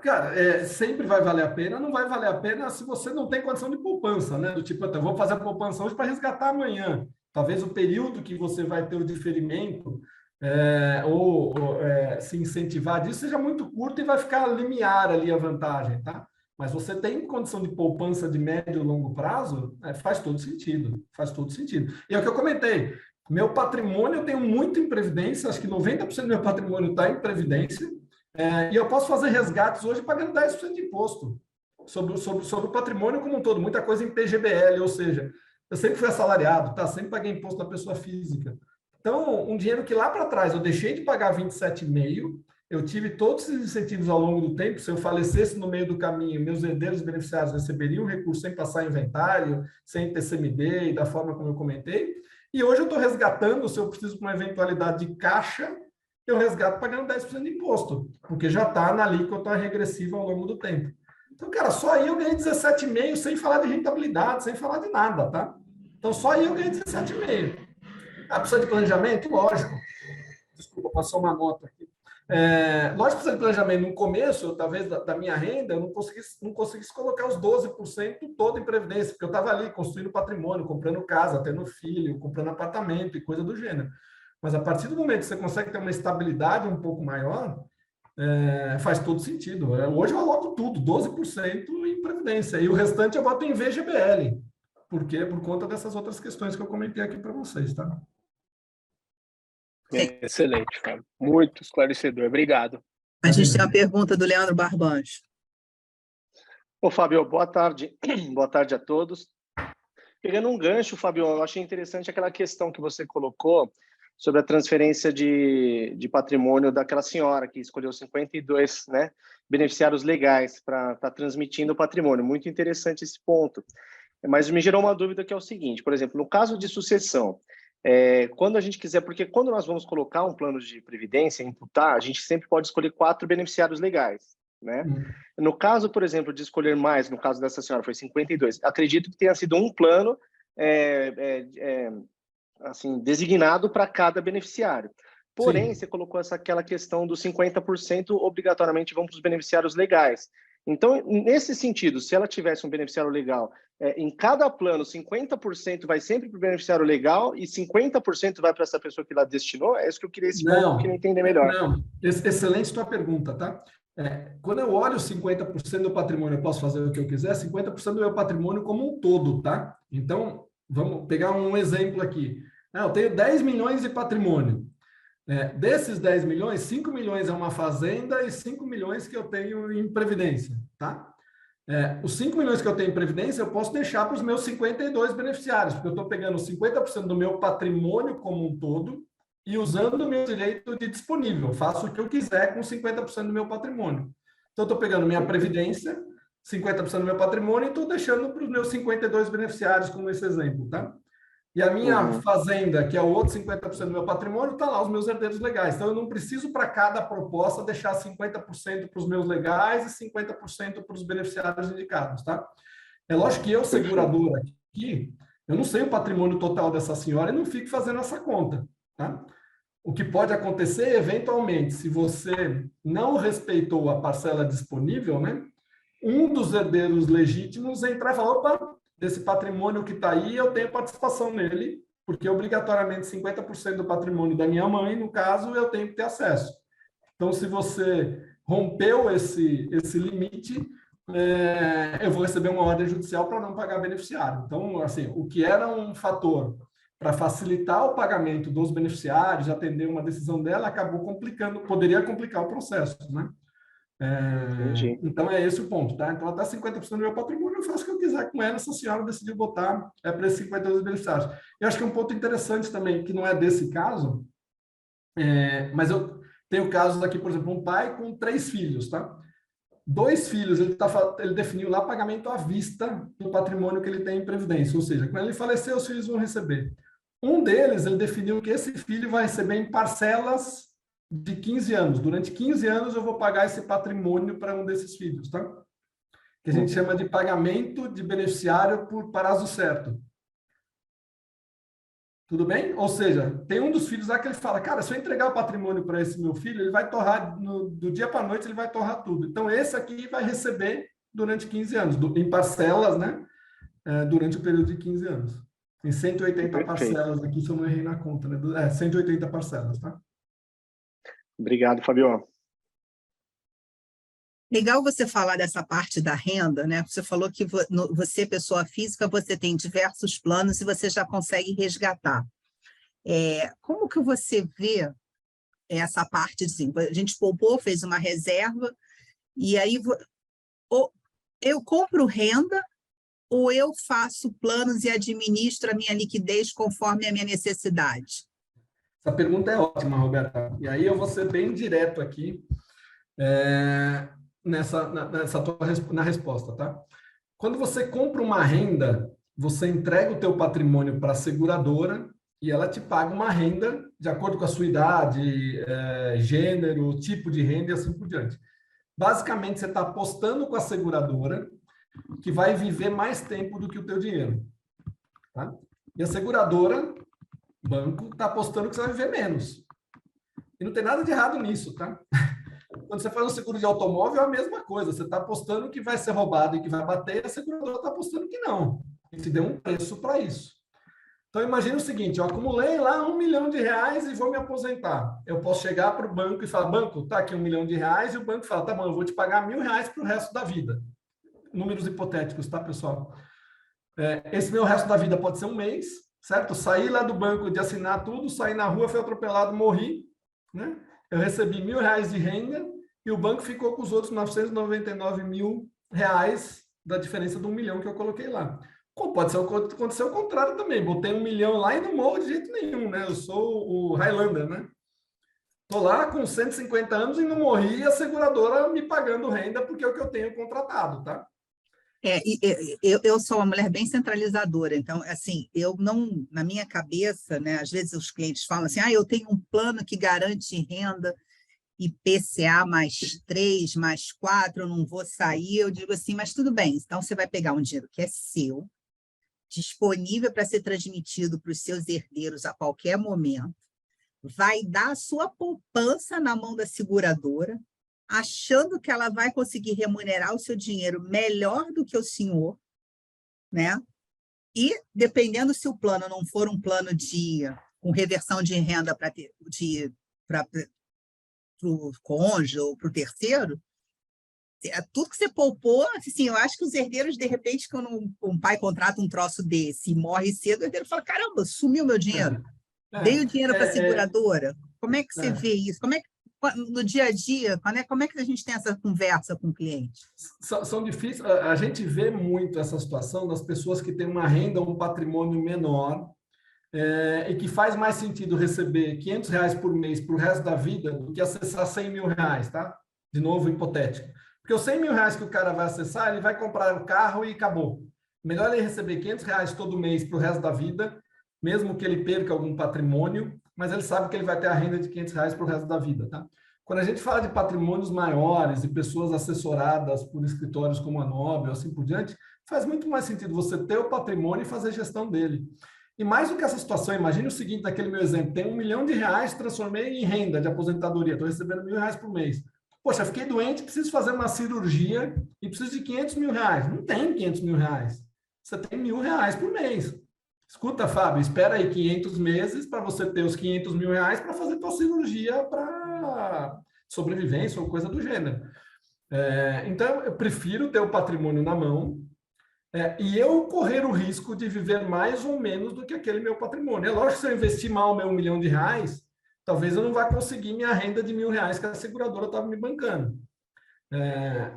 Cara, sempre vai valer a pena, não vai valer a pena se você não tem condição de poupança, né? Do tipo, eu vou fazer a poupança hoje para resgatar amanhã. Talvez o período que você vai ter o diferimento ou se incentivar disso seja muito curto e vai ficar limiar ali a vantagem, tá? Mas você tem condição de poupança de médio e longo prazo, faz todo sentido, faz todo sentido. E é o que eu comentei, meu patrimônio eu tenho muito em previdência, acho que 90% do meu patrimônio está em previdência, e eu posso fazer resgates hoje pagando 10% de imposto sobre o patrimônio como um todo, muita coisa em PGBL, ou seja, eu sempre fui assalariado, tá? Sempre paguei imposto da pessoa física. Então, um dinheiro que lá para trás eu deixei de pagar 27,5%, eu tive todos esses incentivos ao longo do tempo, se eu falecesse no meio do caminho, meus herdeiros beneficiários receberiam o recurso sem passar inventário, sem TCMD e da forma como eu comentei, e hoje eu estou resgatando, se eu preciso para uma eventualidade de caixa, eu resgato pagando 10% de imposto, porque já está na alíquota regressiva ao longo do tempo. Então, cara, só aí eu ganhei 17,5% sem falar de rentabilidade, sem falar de nada, tá? Então, só aí eu ganhei 17,5%. Precisa de planejamento? Lógico. Desculpa, passou uma nota aqui. Lógico que precisa de planejamento. No começo, talvez, da minha renda, eu não conseguisse colocar os 12% todo em previdência, porque eu estava ali construindo patrimônio, comprando casa, tendo filho, comprando apartamento e coisa do gênero. Mas a partir do momento que você consegue ter uma estabilidade um pouco maior, faz todo sentido. Hoje eu aloco tudo, 12% em previdência, e o restante eu boto em VGBL. Por quê? Por conta dessas outras questões que eu comentei aqui para vocês, tá? Excelente, Fábio. Muito esclarecedor. Obrigado. A gente tem uma pergunta do Leandro Barbanjo. Ô, Fábio, boa tarde. Boa tarde a todos. Pegando um gancho, Fábio, eu achei interessante aquela questão que você colocou sobre a transferência de patrimônio daquela senhora que escolheu 52, né, beneficiários legais para estar transmitindo o patrimônio. Muito interessante esse ponto. Mas me gerou uma dúvida que é o seguinte, por exemplo, no caso de sucessão, quando a gente quiser, porque quando nós vamos colocar um plano de previdência, imputar, a gente sempre pode escolher 4 beneficiários legais, né? No caso, por exemplo, de escolher mais, no caso dessa senhora foi 52, acredito que tenha sido um plano assim, designado para cada beneficiário. Porém, você colocou aquela questão dos 50% obrigatoriamente vão para os beneficiários legais. Então, nesse sentido, se ela tivesse um beneficiário legal, em cada plano, 50% vai sempre para o beneficiário legal e 50% vai para essa pessoa que ela destinou? É isso que eu queria, esse ponto que eu queria entender melhor. Não, excelente tua pergunta, tá? Quando eu olho 50% do patrimônio, eu posso fazer o que eu quiser, 50% do meu patrimônio como um todo, tá? Então, vamos pegar um exemplo aqui. Eu tenho 10 milhões de patrimônio. Desses 10 milhões, 5 milhões é uma fazenda e 5 milhões que eu tenho em previdência, tá? Os 5 milhões que eu tenho em previdência, eu posso deixar para os meus 52 beneficiários, porque eu estou pegando 50% do meu patrimônio como um todo e usando o meu direito de disponível. Faço o que eu quiser com 50% do meu patrimônio. Então, eu estou pegando minha previdência, 50% do meu patrimônio, e estou deixando para os meus 52 beneficiários, como esse exemplo, tá? E a minha fazenda, que é o outro 50% do meu patrimônio, está lá, os meus herdeiros legais. Então, eu não preciso, para cada proposta, deixar 50% para os meus legais e 50% para os beneficiários indicados, tá? É lógico que eu, seguradora aqui, eu não sei o patrimônio total dessa senhora e não fico fazendo essa conta, tá? O que pode acontecer, eventualmente, se você não respeitou a parcela disponível, né? Um dos herdeiros legítimos entrar e falar, opa, desse patrimônio que está aí, eu tenho participação nele, porque obrigatoriamente 50% do patrimônio da minha mãe, no caso, eu tenho que ter acesso. Então, se você rompeu esse limite, eu vou receber uma ordem judicial para não pagar beneficiário. Então, assim, o que era um fator para facilitar o pagamento dos beneficiários, atender uma decisão dela, acabou complicando, poderia complicar o processo, né? Então, é esse o ponto, tá? Então, até 50% do meu patrimônio, eu faço o que eu quiser com ela. Essa senhora decidiu botar para esses 52 beneficiários. Eu acho que é um ponto interessante também, que não é desse caso, mas eu tenho casos aqui, por exemplo, um pai com 3 filhos, tá? 2 filhos, ele definiu lá pagamento à vista do patrimônio que ele tem em previdência, ou seja, quando ele falecer, os filhos vão receber. Um deles, ele definiu que esse filho vai receber em parcelas de 15 anos. Durante 15 anos eu vou pagar esse patrimônio para um desses filhos, tá? Que a gente chama de pagamento de beneficiário por prazo certo. Tudo bem? Ou seja, tem um dos filhos lá que ele fala, cara, se eu entregar o patrimônio para esse meu filho, ele vai torrar, do dia para a noite ele vai torrar tudo. Então, esse aqui vai receber durante 15 anos, em parcelas, né? Durante o período de 15 anos. Tem 180 parcelas aqui, se eu não errei na conta, né? 180 parcelas, tá? Obrigado, Fabio. Legal você falar dessa parte da renda, né? Você falou que você, pessoa física, você tem diversos planos e você já consegue resgatar. Como que você vê essa parte, assim, a gente poupou, fez uma reserva, e aí eu compro renda ou eu faço planos e administro a minha liquidez conforme a minha necessidade? Essa pergunta é ótima, Roberta. E aí eu vou ser bem direto aqui na resposta, tá? Quando você compra uma renda, você entrega o teu patrimônio para a seguradora e ela te paga uma renda de acordo com a sua idade, gênero, tipo de renda e assim por diante. Basicamente, você está apostando com a seguradora que vai viver mais tempo do que o teu dinheiro, tá? E a seguradora, o banco, está apostando que você vai viver menos. E não tem nada de errado nisso, tá? Quando você faz um seguro de automóvel, é a mesma coisa. Você está apostando que vai ser roubado e que vai bater, e a seguradora está apostando que não. E te deu um preço para isso. Então, imagine o seguinte, eu acumulei lá R$1 milhão e vou me aposentar. Eu posso chegar para o banco e falar, banco, tá aqui R$1 milhão, e o banco fala, tá bom, eu vou te pagar R$1.000 para o resto da vida. Números hipotéticos, tá, pessoal? Esse meu resto da vida pode ser um mês, certo? Saí lá do banco de assinar tudo, saí na rua, fui atropelado, morri, né? Eu recebi R$1.000 de renda e o banco ficou com os outros R$999 mil da diferença do R$1 milhão que eu coloquei lá. Pode acontecer o contrário também. Botei R$1 milhão lá e não morro de jeito nenhum, né? Eu sou o Highlander, né? Tô lá com 150 anos e não morri, e a seguradora me pagando renda porque é o que eu tenho contratado, tá? Eu sou uma mulher bem centralizadora, então, assim, eu não, na minha cabeça, né, às vezes os clientes falam assim, eu tenho um plano que garante renda IPCA mais 3, mais 4, eu não vou sair, eu digo assim, mas tudo bem, então você vai pegar um dinheiro que é seu, disponível para ser transmitido para os seus herdeiros a qualquer momento, vai dar a sua poupança na mão da seguradora, achando que ela vai conseguir remunerar o seu dinheiro melhor do que o senhor, né? E, dependendo se o plano não for um plano com reversão de renda para o cônjuge ou para o terceiro, tudo que você poupou, assim, eu acho que os herdeiros, de repente, quando um pai contrata um troço desse e morre cedo, o herdeiro fala, caramba, sumiu meu dinheiro. Dei o dinheiro para a seguradora. Como é que você vê isso? Como é que, no dia a dia, como é que a gente tem essa conversa com o cliente? São difíceis. A gente vê muito essa situação das pessoas que têm uma renda, um patrimônio menor, e que faz mais sentido receber R$500 por mês para o resto da vida do que acessar R$100.000, tá? De novo, hipotético. Porque os R$100.000 que o cara vai acessar, ele vai comprar o carro e acabou. Melhor ele receber R$500 todo mês para o resto da vida, mesmo que ele perca algum patrimônio, mas ele sabe que ele vai ter a renda de R$500 para o resto da vida, tá? Quando a gente fala de patrimônios maiores e pessoas assessoradas por escritórios como a Nobel, assim por diante, faz muito mais sentido você ter o patrimônio e fazer gestão dele. E mais do que essa situação, imagine o seguinte, naquele meu exemplo, tem R$1 milhão, transformei em renda de aposentadoria, estou recebendo R$1.000 por mês. Poxa, fiquei doente, preciso fazer uma cirurgia e preciso de R$500.000. Não tem R$500.000. Você tem R$1.000 por mês. Escuta, Fábio, espera aí 500 meses para você ter os R$500.000 para fazer tua cirurgia para sobrevivência ou coisa do gênero. Então, eu prefiro ter o patrimônio na mão e eu correr o risco de viver mais ou menos do que aquele meu patrimônio. É lógico que se eu investir mal o meu R$1 milhão, talvez eu não vá conseguir minha renda de R$1.000 que a seguradora estava me bancando.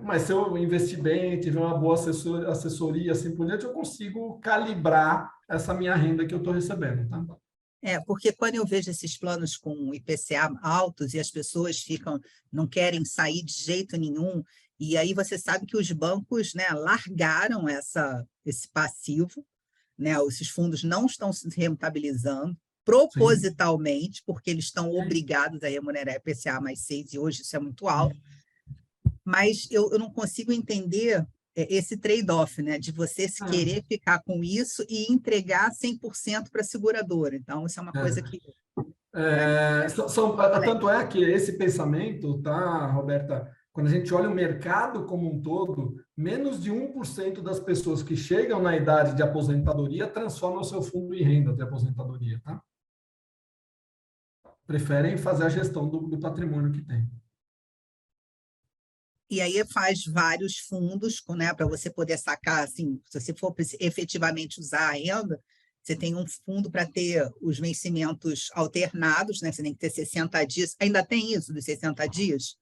Mas se eu investir bem, tiver uma boa assessoria, assim por diante, eu consigo calibrar essa minha renda que eu estou recebendo. Tá? Porque quando eu vejo esses planos com IPCA altos e as pessoas não querem sair de jeito nenhum, e aí você sabe que os bancos, né, largaram esse passivo, né, esses fundos não estão se rentabilizando, propositalmente, sim, porque eles estão obrigados a remunerar IPCA mais 6, e hoje isso é muito alto. Mas eu não consigo entender esse trade-off, né, de você querer ficar com isso e entregar 100% para a seguradora. Então, isso é uma coisa que... Tanto é que esse pensamento, tá, Roberta, quando a gente olha o mercado como um todo, menos de 1% das pessoas que chegam na idade de aposentadoria transformam o seu fundo em renda de aposentadoria, tá? Preferem fazer a gestão do patrimônio que tem. E aí faz vários fundos, né, para você poder sacar, assim, se você for efetivamente usar a renda, você tem um fundo para ter os vencimentos alternados, né? Você tem que ter 60 dias. Ainda tem isso dos 60 dias?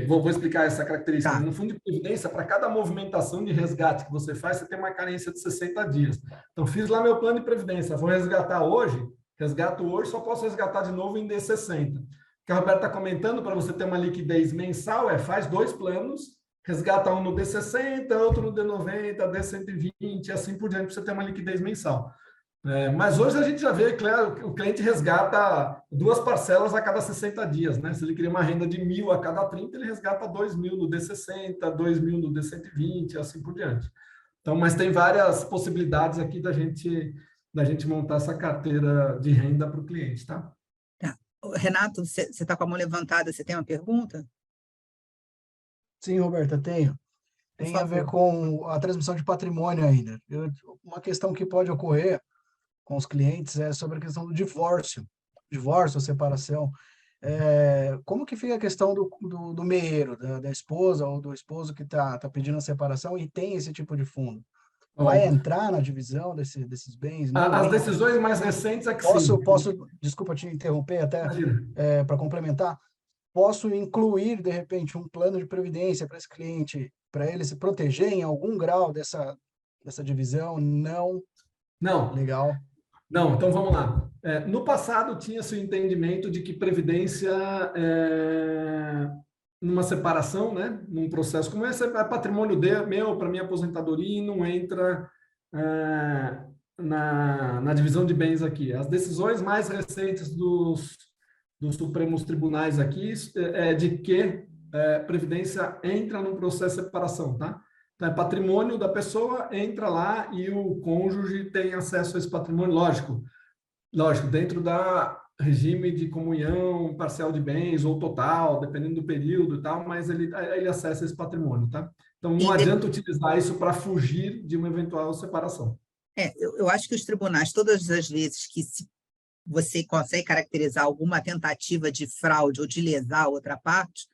Vou explicar essa característica. Tá. No fundo de previdência, para cada movimentação de resgate que você faz, você tem uma carência de 60 dias. Então, fiz lá meu plano de previdência, vou resgatar hoje, resgato hoje, só posso resgatar de novo em D60. O que a Roberta está comentando, para você ter uma liquidez mensal, faz 2 planos, resgata um no D60, outro no D90, D120, assim por diante, para você ter uma liquidez mensal. Mas hoje a gente já vê, claro, o cliente resgata 2 parcelas a cada 60 dias, né? Se ele queria uma renda de 1.000 a cada 30, ele resgata 2.000 no D60, 2.000 no D120, assim por diante. Então, mas tem várias possibilidades aqui da gente montar essa carteira de renda para o cliente, tá? Tá. Renato, você está com a mão levantada, você tem uma pergunta? Sim, Roberta, tenho. Tem a ver com a transmissão de patrimônio ainda. Uma questão que pode ocorrer com os clientes é sobre a questão do divórcio ou separação. Como que fica a questão do meeiro, da esposa ou do esposo que está pedindo a separação e tem esse tipo de fundo? Vai entrar na divisão desses bens? As decisões mais recentes é que posso, desculpa te interromper até, para complementar, posso incluir, de repente, um plano de previdência para esse cliente, para ele se proteger em algum grau dessa divisão? Não. Legal. Não, então vamos lá. No passado tinha-se o entendimento de que previdência, numa separação, né, num processo como esse, é patrimônio meu para minha aposentadoria e não entra na divisão de bens aqui. As decisões mais recentes dos Supremos Tribunais aqui é de que previdência entra num processo de separação, tá? Então, patrimônio da pessoa, entra lá e o cônjuge tem acesso a esse patrimônio, lógico, dentro da regime de comunhão parcial de bens ou total, dependendo do período e tal, mas ele acessa esse patrimônio, tá? Então, não adianta utilizar isso para fugir de uma eventual separação. Eu acho que os tribunais, todas as vezes que você consegue caracterizar alguma tentativa de fraude ou de lesar a outra parte,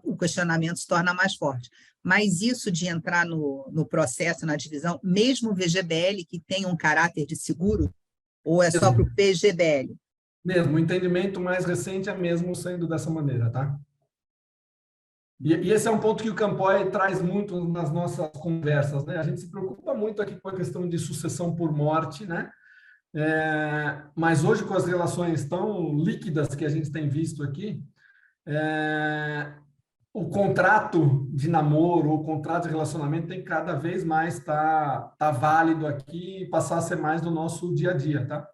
o questionamento se torna mais forte. Mas isso de entrar no processo, na divisão, mesmo o VGBL, que tem um caráter de seguro, ou é só para o PGBL? Mesmo, o entendimento mais recente é mesmo sendo dessa maneira, tá? E esse é um ponto que o Campoy traz muito nas nossas conversas, né? A gente se preocupa muito aqui com a questão de sucessão por morte, né? Mas hoje, com as relações tão líquidas que a gente tem visto aqui, o contrato de namoro, o contrato de relacionamento tem que cada vez mais tá válido aqui e passar a ser mais do nosso dia a dia, tá?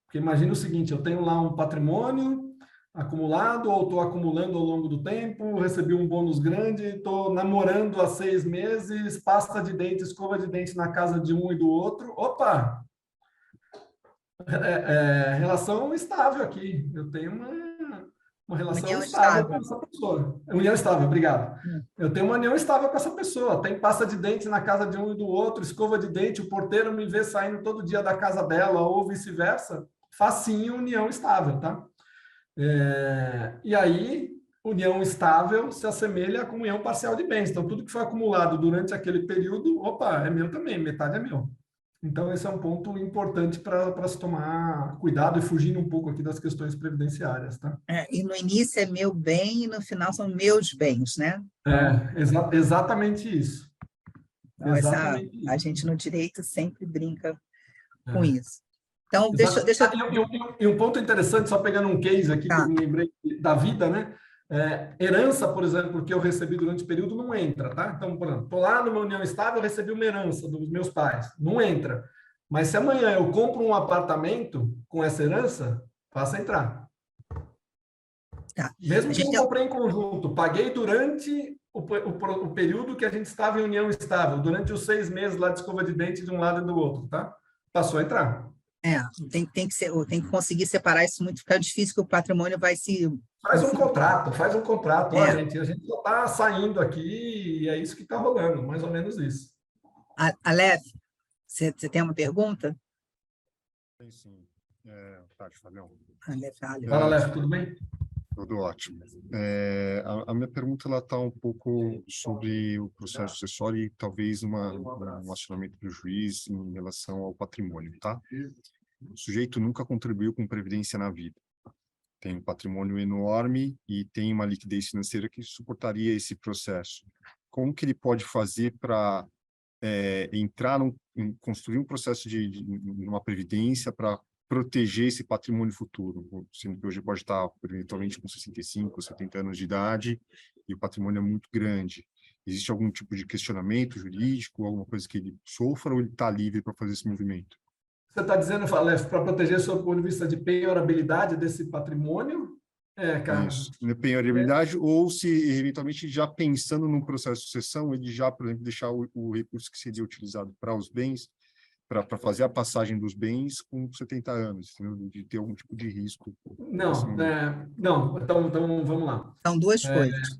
Porque imagina o seguinte, eu tenho lá um patrimônio acumulado, ou estou acumulando ao longo do tempo, recebi um bônus grande, estou namorando há 6 meses, pasta de dente, escova de dente na casa de um e do outro. Opa! Relação estável aqui. Eu tenho uma relação estável com essa pessoa. União estável, obrigado. Eu tenho uma união estável com essa pessoa. Tem pasta de dente na casa de um e do outro, escova de dente, o porteiro me vê saindo todo dia da casa dela, ou vice-versa. Facinho, união estável, tá? E aí, união estável se assemelha à comunhão parcial de bens. Então, tudo que foi acumulado durante aquele período, opa, é meu também, metade é meu. Então, esse é um ponto importante para se tomar cuidado e fugindo um pouco aqui das questões previdenciárias, tá? E no início é meu bem e no final são meus bens, né? Exatamente isso. Então, a gente no direito sempre brinca com isso. Então, deixa E um ponto interessante, só pegando um case aqui, que eu me lembrei da vida, né? Herança, por exemplo, que eu recebi durante o período, não entra, tá? Então, por exemplo, estou lá numa união estável, eu recebi uma herança dos meus pais, não entra. Mas se amanhã eu compro um apartamento com essa herança, faça entrar. Mesmo que não comprei em conjunto, paguei durante o período que a gente estava em união estável, durante os 6 meses lá de escova de dente de um lado e do outro, tá? Passou a entrar. Tem que conseguir separar isso muito, fica difícil que o patrimônio vai se... Faz um contrato. Ó, gente, a gente só está saindo aqui e é isso que está rolando, mais ou menos isso. Aleph, você tem uma pergunta? Tem sim. Tarde, Fabião. Fala, Aleph, tudo bem? Tudo ótimo. A minha pergunta está um pouco sobre o processo sucessório e talvez um acionamento do juiz em relação ao patrimônio, tá? O sujeito nunca contribuiu com previdência na vida. Tem um patrimônio enorme e tem uma liquidez financeira que suportaria esse processo. Como que ele pode fazer para construir um processo de uma previdência para proteger esse patrimônio futuro, sendo que hoje pode estar eventualmente com 65, 70 anos de idade e o patrimônio é muito grande. Existe algum tipo de questionamento jurídico, alguma coisa que ele sofra ou ele está livre para fazer esse movimento? Você está dizendo, Aleph, para proteger sob o ponto de vista de penhorabilidade desse patrimônio? Cara. Isso, penhorabilidade, ou se eventualmente já pensando num processo de sucessão, ele já, por exemplo, deixar o recurso que seria utilizado para os bens, para fazer a passagem dos bens com 70 anos, entendeu? De ter algum tipo de risco. Não, então vamos lá. São duas coisas.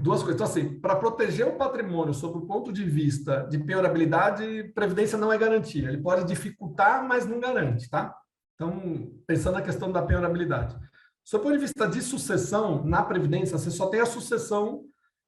Duas coisas. Então, assim, para proteger o patrimônio sob o ponto de vista de penhorabilidade, previdência não é garantia. Ele pode dificultar, mas não garante, tá? Então, pensando na questão da penhorabilidade. Sob o ponto de vista de sucessão, na previdência, você só tem a sucessão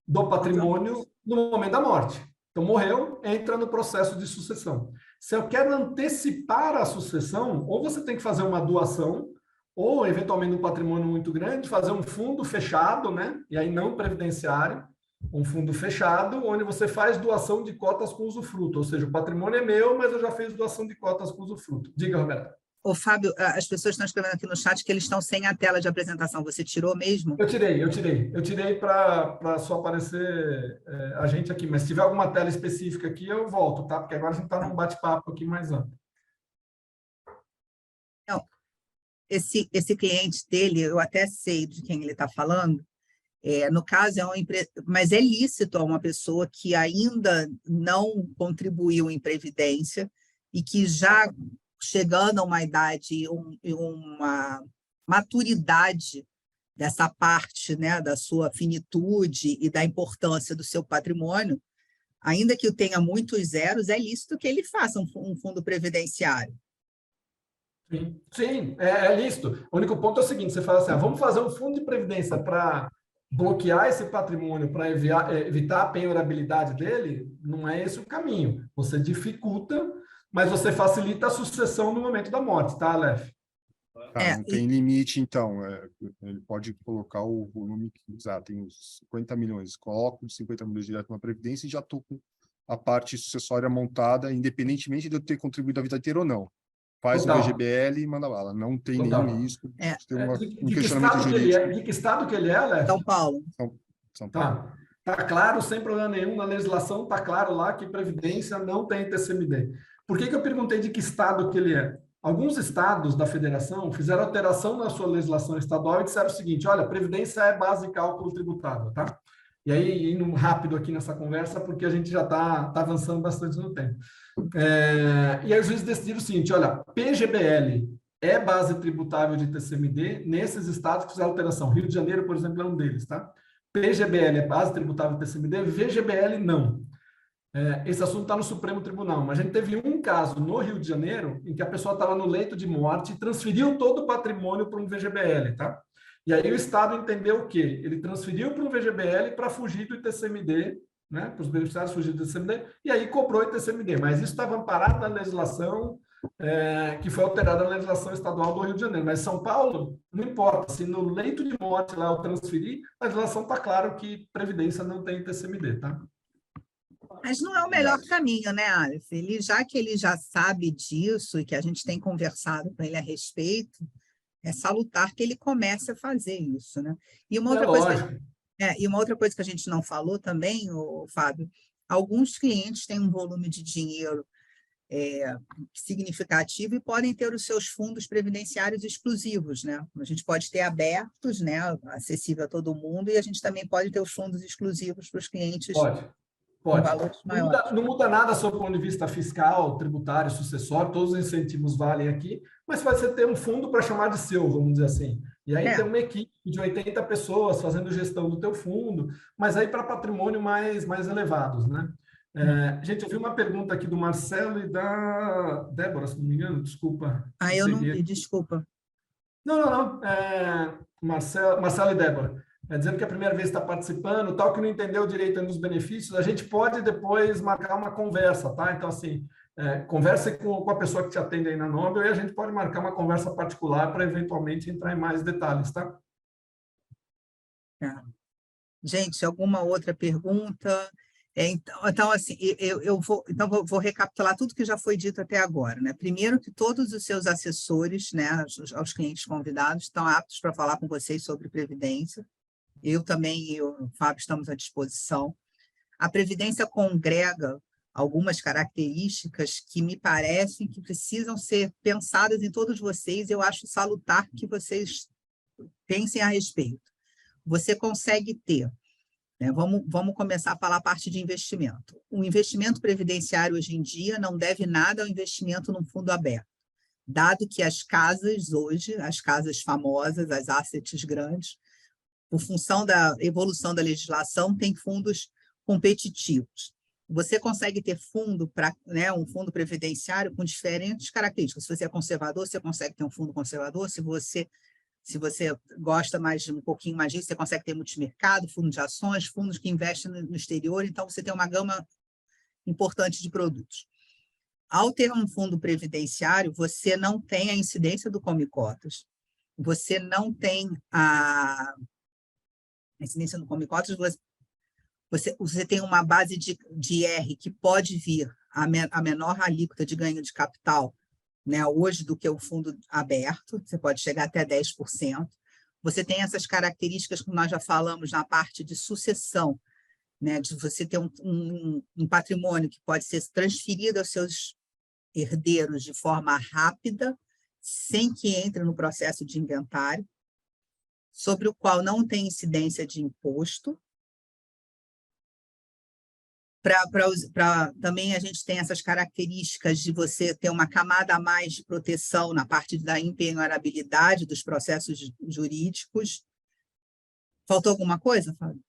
do patrimônio no momento da morte. Então, morreu, entra no processo de sucessão. Se eu quero antecipar a sucessão, ou você tem que fazer uma doação, ou, eventualmente, um patrimônio muito grande, fazer um fundo fechado, né? E aí não previdenciário, um fundo fechado, onde você faz doação de cotas com usufruto. Ou seja, o patrimônio é meu, mas eu já fiz doação de cotas com usufruto. Diga, Roberta. Ô, Fábio, as pessoas estão escrevendo aqui no chat que eles estão sem a tela de apresentação. Você tirou mesmo? Eu tirei para só aparecer a gente aqui. Mas se tiver alguma tela específica aqui, eu volto, tá? Porque agora a gente está num bate-papo aqui mais amplo. Não. Esse cliente dele, eu até sei de quem ele está falando. No caso, mas é lícito a uma pessoa que ainda não contribuiu em previdência e que já chegando a uma idade e uma maturidade dessa parte, né, da sua finitude e da importância do seu patrimônio, ainda que eu tenha muitos zeros, é lícito que ele faça um fundo previdenciário. Sim, é lícito. O único ponto é o seguinte, você fala assim, vamos fazer um fundo de previdência para bloquear esse patrimônio, para evitar a penhorabilidade dele, não é esse o caminho. Você dificulta, mas você facilita a sucessão no momento da morte, tá, Aleph? Não tem limite, então. Ele pode colocar o volume que quiser. Tem uns 50 milhões. Coloco de 50 milhões direto na Previdência e já estou com a parte sucessória montada, independentemente de eu ter contribuído a vida inteira ou não. Faz o VGBL e manda bala. Não tem nenhum risco. Tem um questionamento jurídico. De que estado que ele é, Aleph? São Paulo. São Paulo. Tá claro, sem problema nenhum, na legislação está claro lá que Previdência não tem TCMD. Por que eu perguntei de que estado que ele é? Alguns estados da federação fizeram alteração na sua legislação estadual e disseram o seguinte, olha, Previdência é base de cálculo tributável, tá? E aí, indo rápido aqui nessa conversa, porque a gente já está avançando bastante no tempo. E aí os juízes decidiram o seguinte, olha, PGBL é base tributável de TCMD nesses estados que fizeram alteração. Rio de Janeiro, por exemplo, é um deles, tá? PGBL é base tributável de TCMD, VGBL não. Esse assunto está no Supremo Tribunal, mas a gente teve um caso no Rio de Janeiro em que a pessoa estava no leito de morte e transferiu todo o patrimônio para um VGBL, tá? E aí o Estado entendeu o quê? Ele transferiu para um VGBL para fugir do ITCMD, né? Para os beneficiários fugir do ITCMD, e aí cobrou o ITCMD, mas isso estava amparado na legislação que foi alterada na legislação estadual do Rio de Janeiro. Mas São Paulo, não importa, se no leito de morte lá eu transferir, a legislação está claro que Previdência não tem ITCMD, tá? Mas não é o melhor caminho, né, Aleph? Já que ele já sabe disso e que a gente tem conversado com ele a respeito, é salutar que ele comece a fazer isso, né? E uma outra coisa que a gente não falou também, Fábio, alguns clientes têm um volume de dinheiro significativo e podem ter os seus fundos previdenciários exclusivos, né? A gente pode ter abertos, né, acessível a todo mundo, e a gente também pode ter os fundos exclusivos para os clientes. Pode. Não muda nada sob o ponto de vista fiscal, tributário, sucessório, todos os incentivos valem aqui, mas você ter um fundo para chamar de seu, vamos dizer assim. E aí tem uma equipe de 80 pessoas fazendo gestão do teu fundo, mas aí para patrimônio mais elevados, né? Gente, eu vi uma pergunta aqui do Marcelo e da Débora, se não me engano, desculpa. Eu não vi, desculpa. Não. Marcelo e Débora. Dizendo que é a primeira vez que está participando, tal, que não entendeu direito dos benefícios, a gente pode depois marcar uma conversa, tá? Então, assim, converse com a pessoa que te atende aí na Nobel e a gente pode marcar uma conversa particular para eventualmente entrar em mais detalhes, tá? Gente, alguma outra pergunta? Então, assim, eu vou recapitular tudo que já foi dito até agora, né? Primeiro, que todos os seus assessores, né, aos clientes convidados, estão aptos para falar com vocês sobre previdência. Eu também e o Fábio estamos à disposição. A Previdência congrega algumas características que me parecem que precisam ser pensadas em todos vocês. Eu acho salutar que vocês pensem a respeito. Você consegue ter, né, vamos começar a falar a parte de investimento. O investimento previdenciário hoje em dia não deve nada ao investimento num fundo aberto, dado que as casas hoje, as casas famosas, as assets grandes, por função da evolução da legislação, tem fundos competitivos. Você consegue ter fundo para, né, um fundo previdenciário com diferentes características. Se você é conservador, você consegue ter um fundo conservador. Se você gosta um pouquinho mais disso, você consegue ter multimercado, fundo de ações, fundos que investem no exterior. Então, você tem uma gama importante de produtos. Ao ter um fundo previdenciário, você não tem a incidência do Come Cotas. Você não tem a incidência do Come Cotas, você tem uma base de R que pode vir a menor alíquota de ganho de capital, né, hoje do que o fundo aberto, você pode chegar até 10%. Você tem essas características que nós já falamos na parte de sucessão, né, de você ter um patrimônio que pode ser transferido aos seus herdeiros de forma rápida, sem que entre no processo de inventário, sobre o qual não tem incidência de imposto. Também a gente tem essas características de você ter uma camada a mais de proteção na parte da impenhorabilidade dos processos jurídicos. Faltou alguma coisa, Fábio?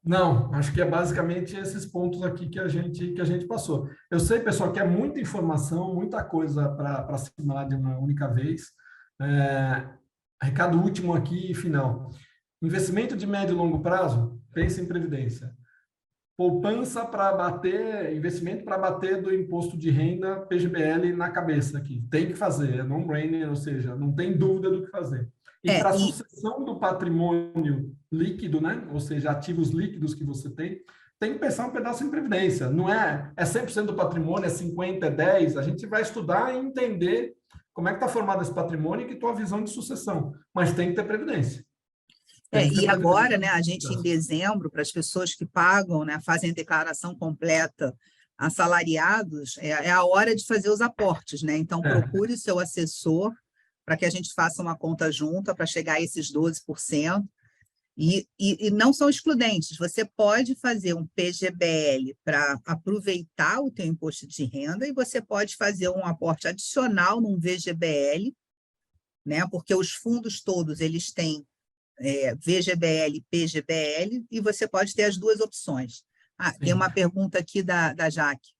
Não, acho que é basicamente esses pontos aqui que a gente passou. Eu sei, pessoal, que é muita informação, muita coisa para assimilar de uma única vez. Recado último aqui e final. Investimento de médio e longo prazo, pense em previdência. Poupança para bater, investimento para bater do imposto de renda PGBL na cabeça aqui. Tem que fazer, é non-brainer, ou seja, não tem dúvida do que fazer. E para a sucessão do patrimônio líquido, né? Ou seja, ativos líquidos que você tem que pensar um pedaço em previdência. Não é 100% do patrimônio, é 50%, é 10%. A gente vai estudar e entender como é que está formado esse patrimônio e que tua visão de sucessão. Mas tem que ter previdência. E agora, né, a gente em dezembro, para as pessoas que pagam, né, fazem a declaração completa assalariados, é a hora de fazer os aportes, né? Então, procure o seu assessor para que a gente faça uma conta junta para chegar a esses 12%. E não são excludentes. Você pode fazer um PGBL para aproveitar o teu imposto de renda e você pode fazer um aporte adicional num VGBL, né? Porque os fundos todos eles têm VGBL e PGBL, e você pode ter as duas opções. Tem uma pergunta aqui da Jaque.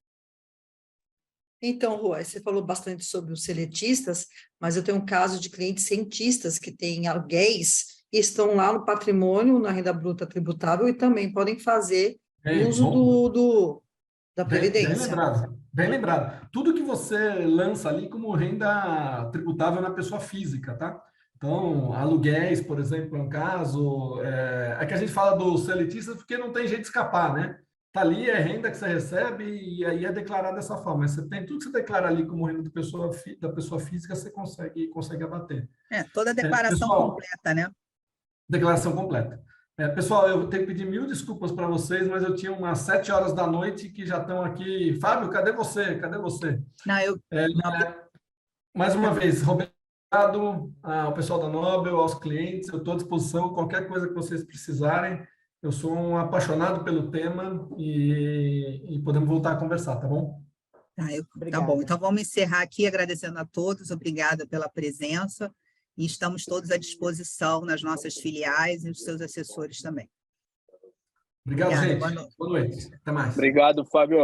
Então, Rua, você falou bastante sobre os seletistas, mas eu tenho um caso de clientes cientistas que têm aluguéis e estão lá no patrimônio, na renda bruta tributável, e também podem fazer uso da Previdência. Bem lembrado. Tudo que você lança ali como renda tributável na pessoa física, tá? Então, aluguéis, por exemplo, é um caso. É que a gente fala dos seletistas porque não tem jeito de escapar, né? Tá ali, é renda que você recebe e aí é declarado dessa forma. Mas você tem tudo que você declara ali como renda da pessoa física, você consegue abater. Toda a declaração completa, né? Declaração completa. Pessoal, eu tenho que pedir 1000 desculpas para vocês, mas eu tinha umas 7 horas da noite que já estão aqui. Fábio, cadê você? Cadê você? Mais uma vez, Roberto, obrigado ao pessoal da Nobel, aos clientes, eu estou à disposição, qualquer coisa que vocês precisarem. Eu sou um apaixonado pelo tema e podemos voltar a conversar, tá bom? Tá bom, então vamos encerrar aqui agradecendo a todos, obrigada pela presença, e estamos todos à disposição nas nossas filiais e os seus assessores também. Obrigado, gente. Boa noite. Até mais. Obrigado, Fábio.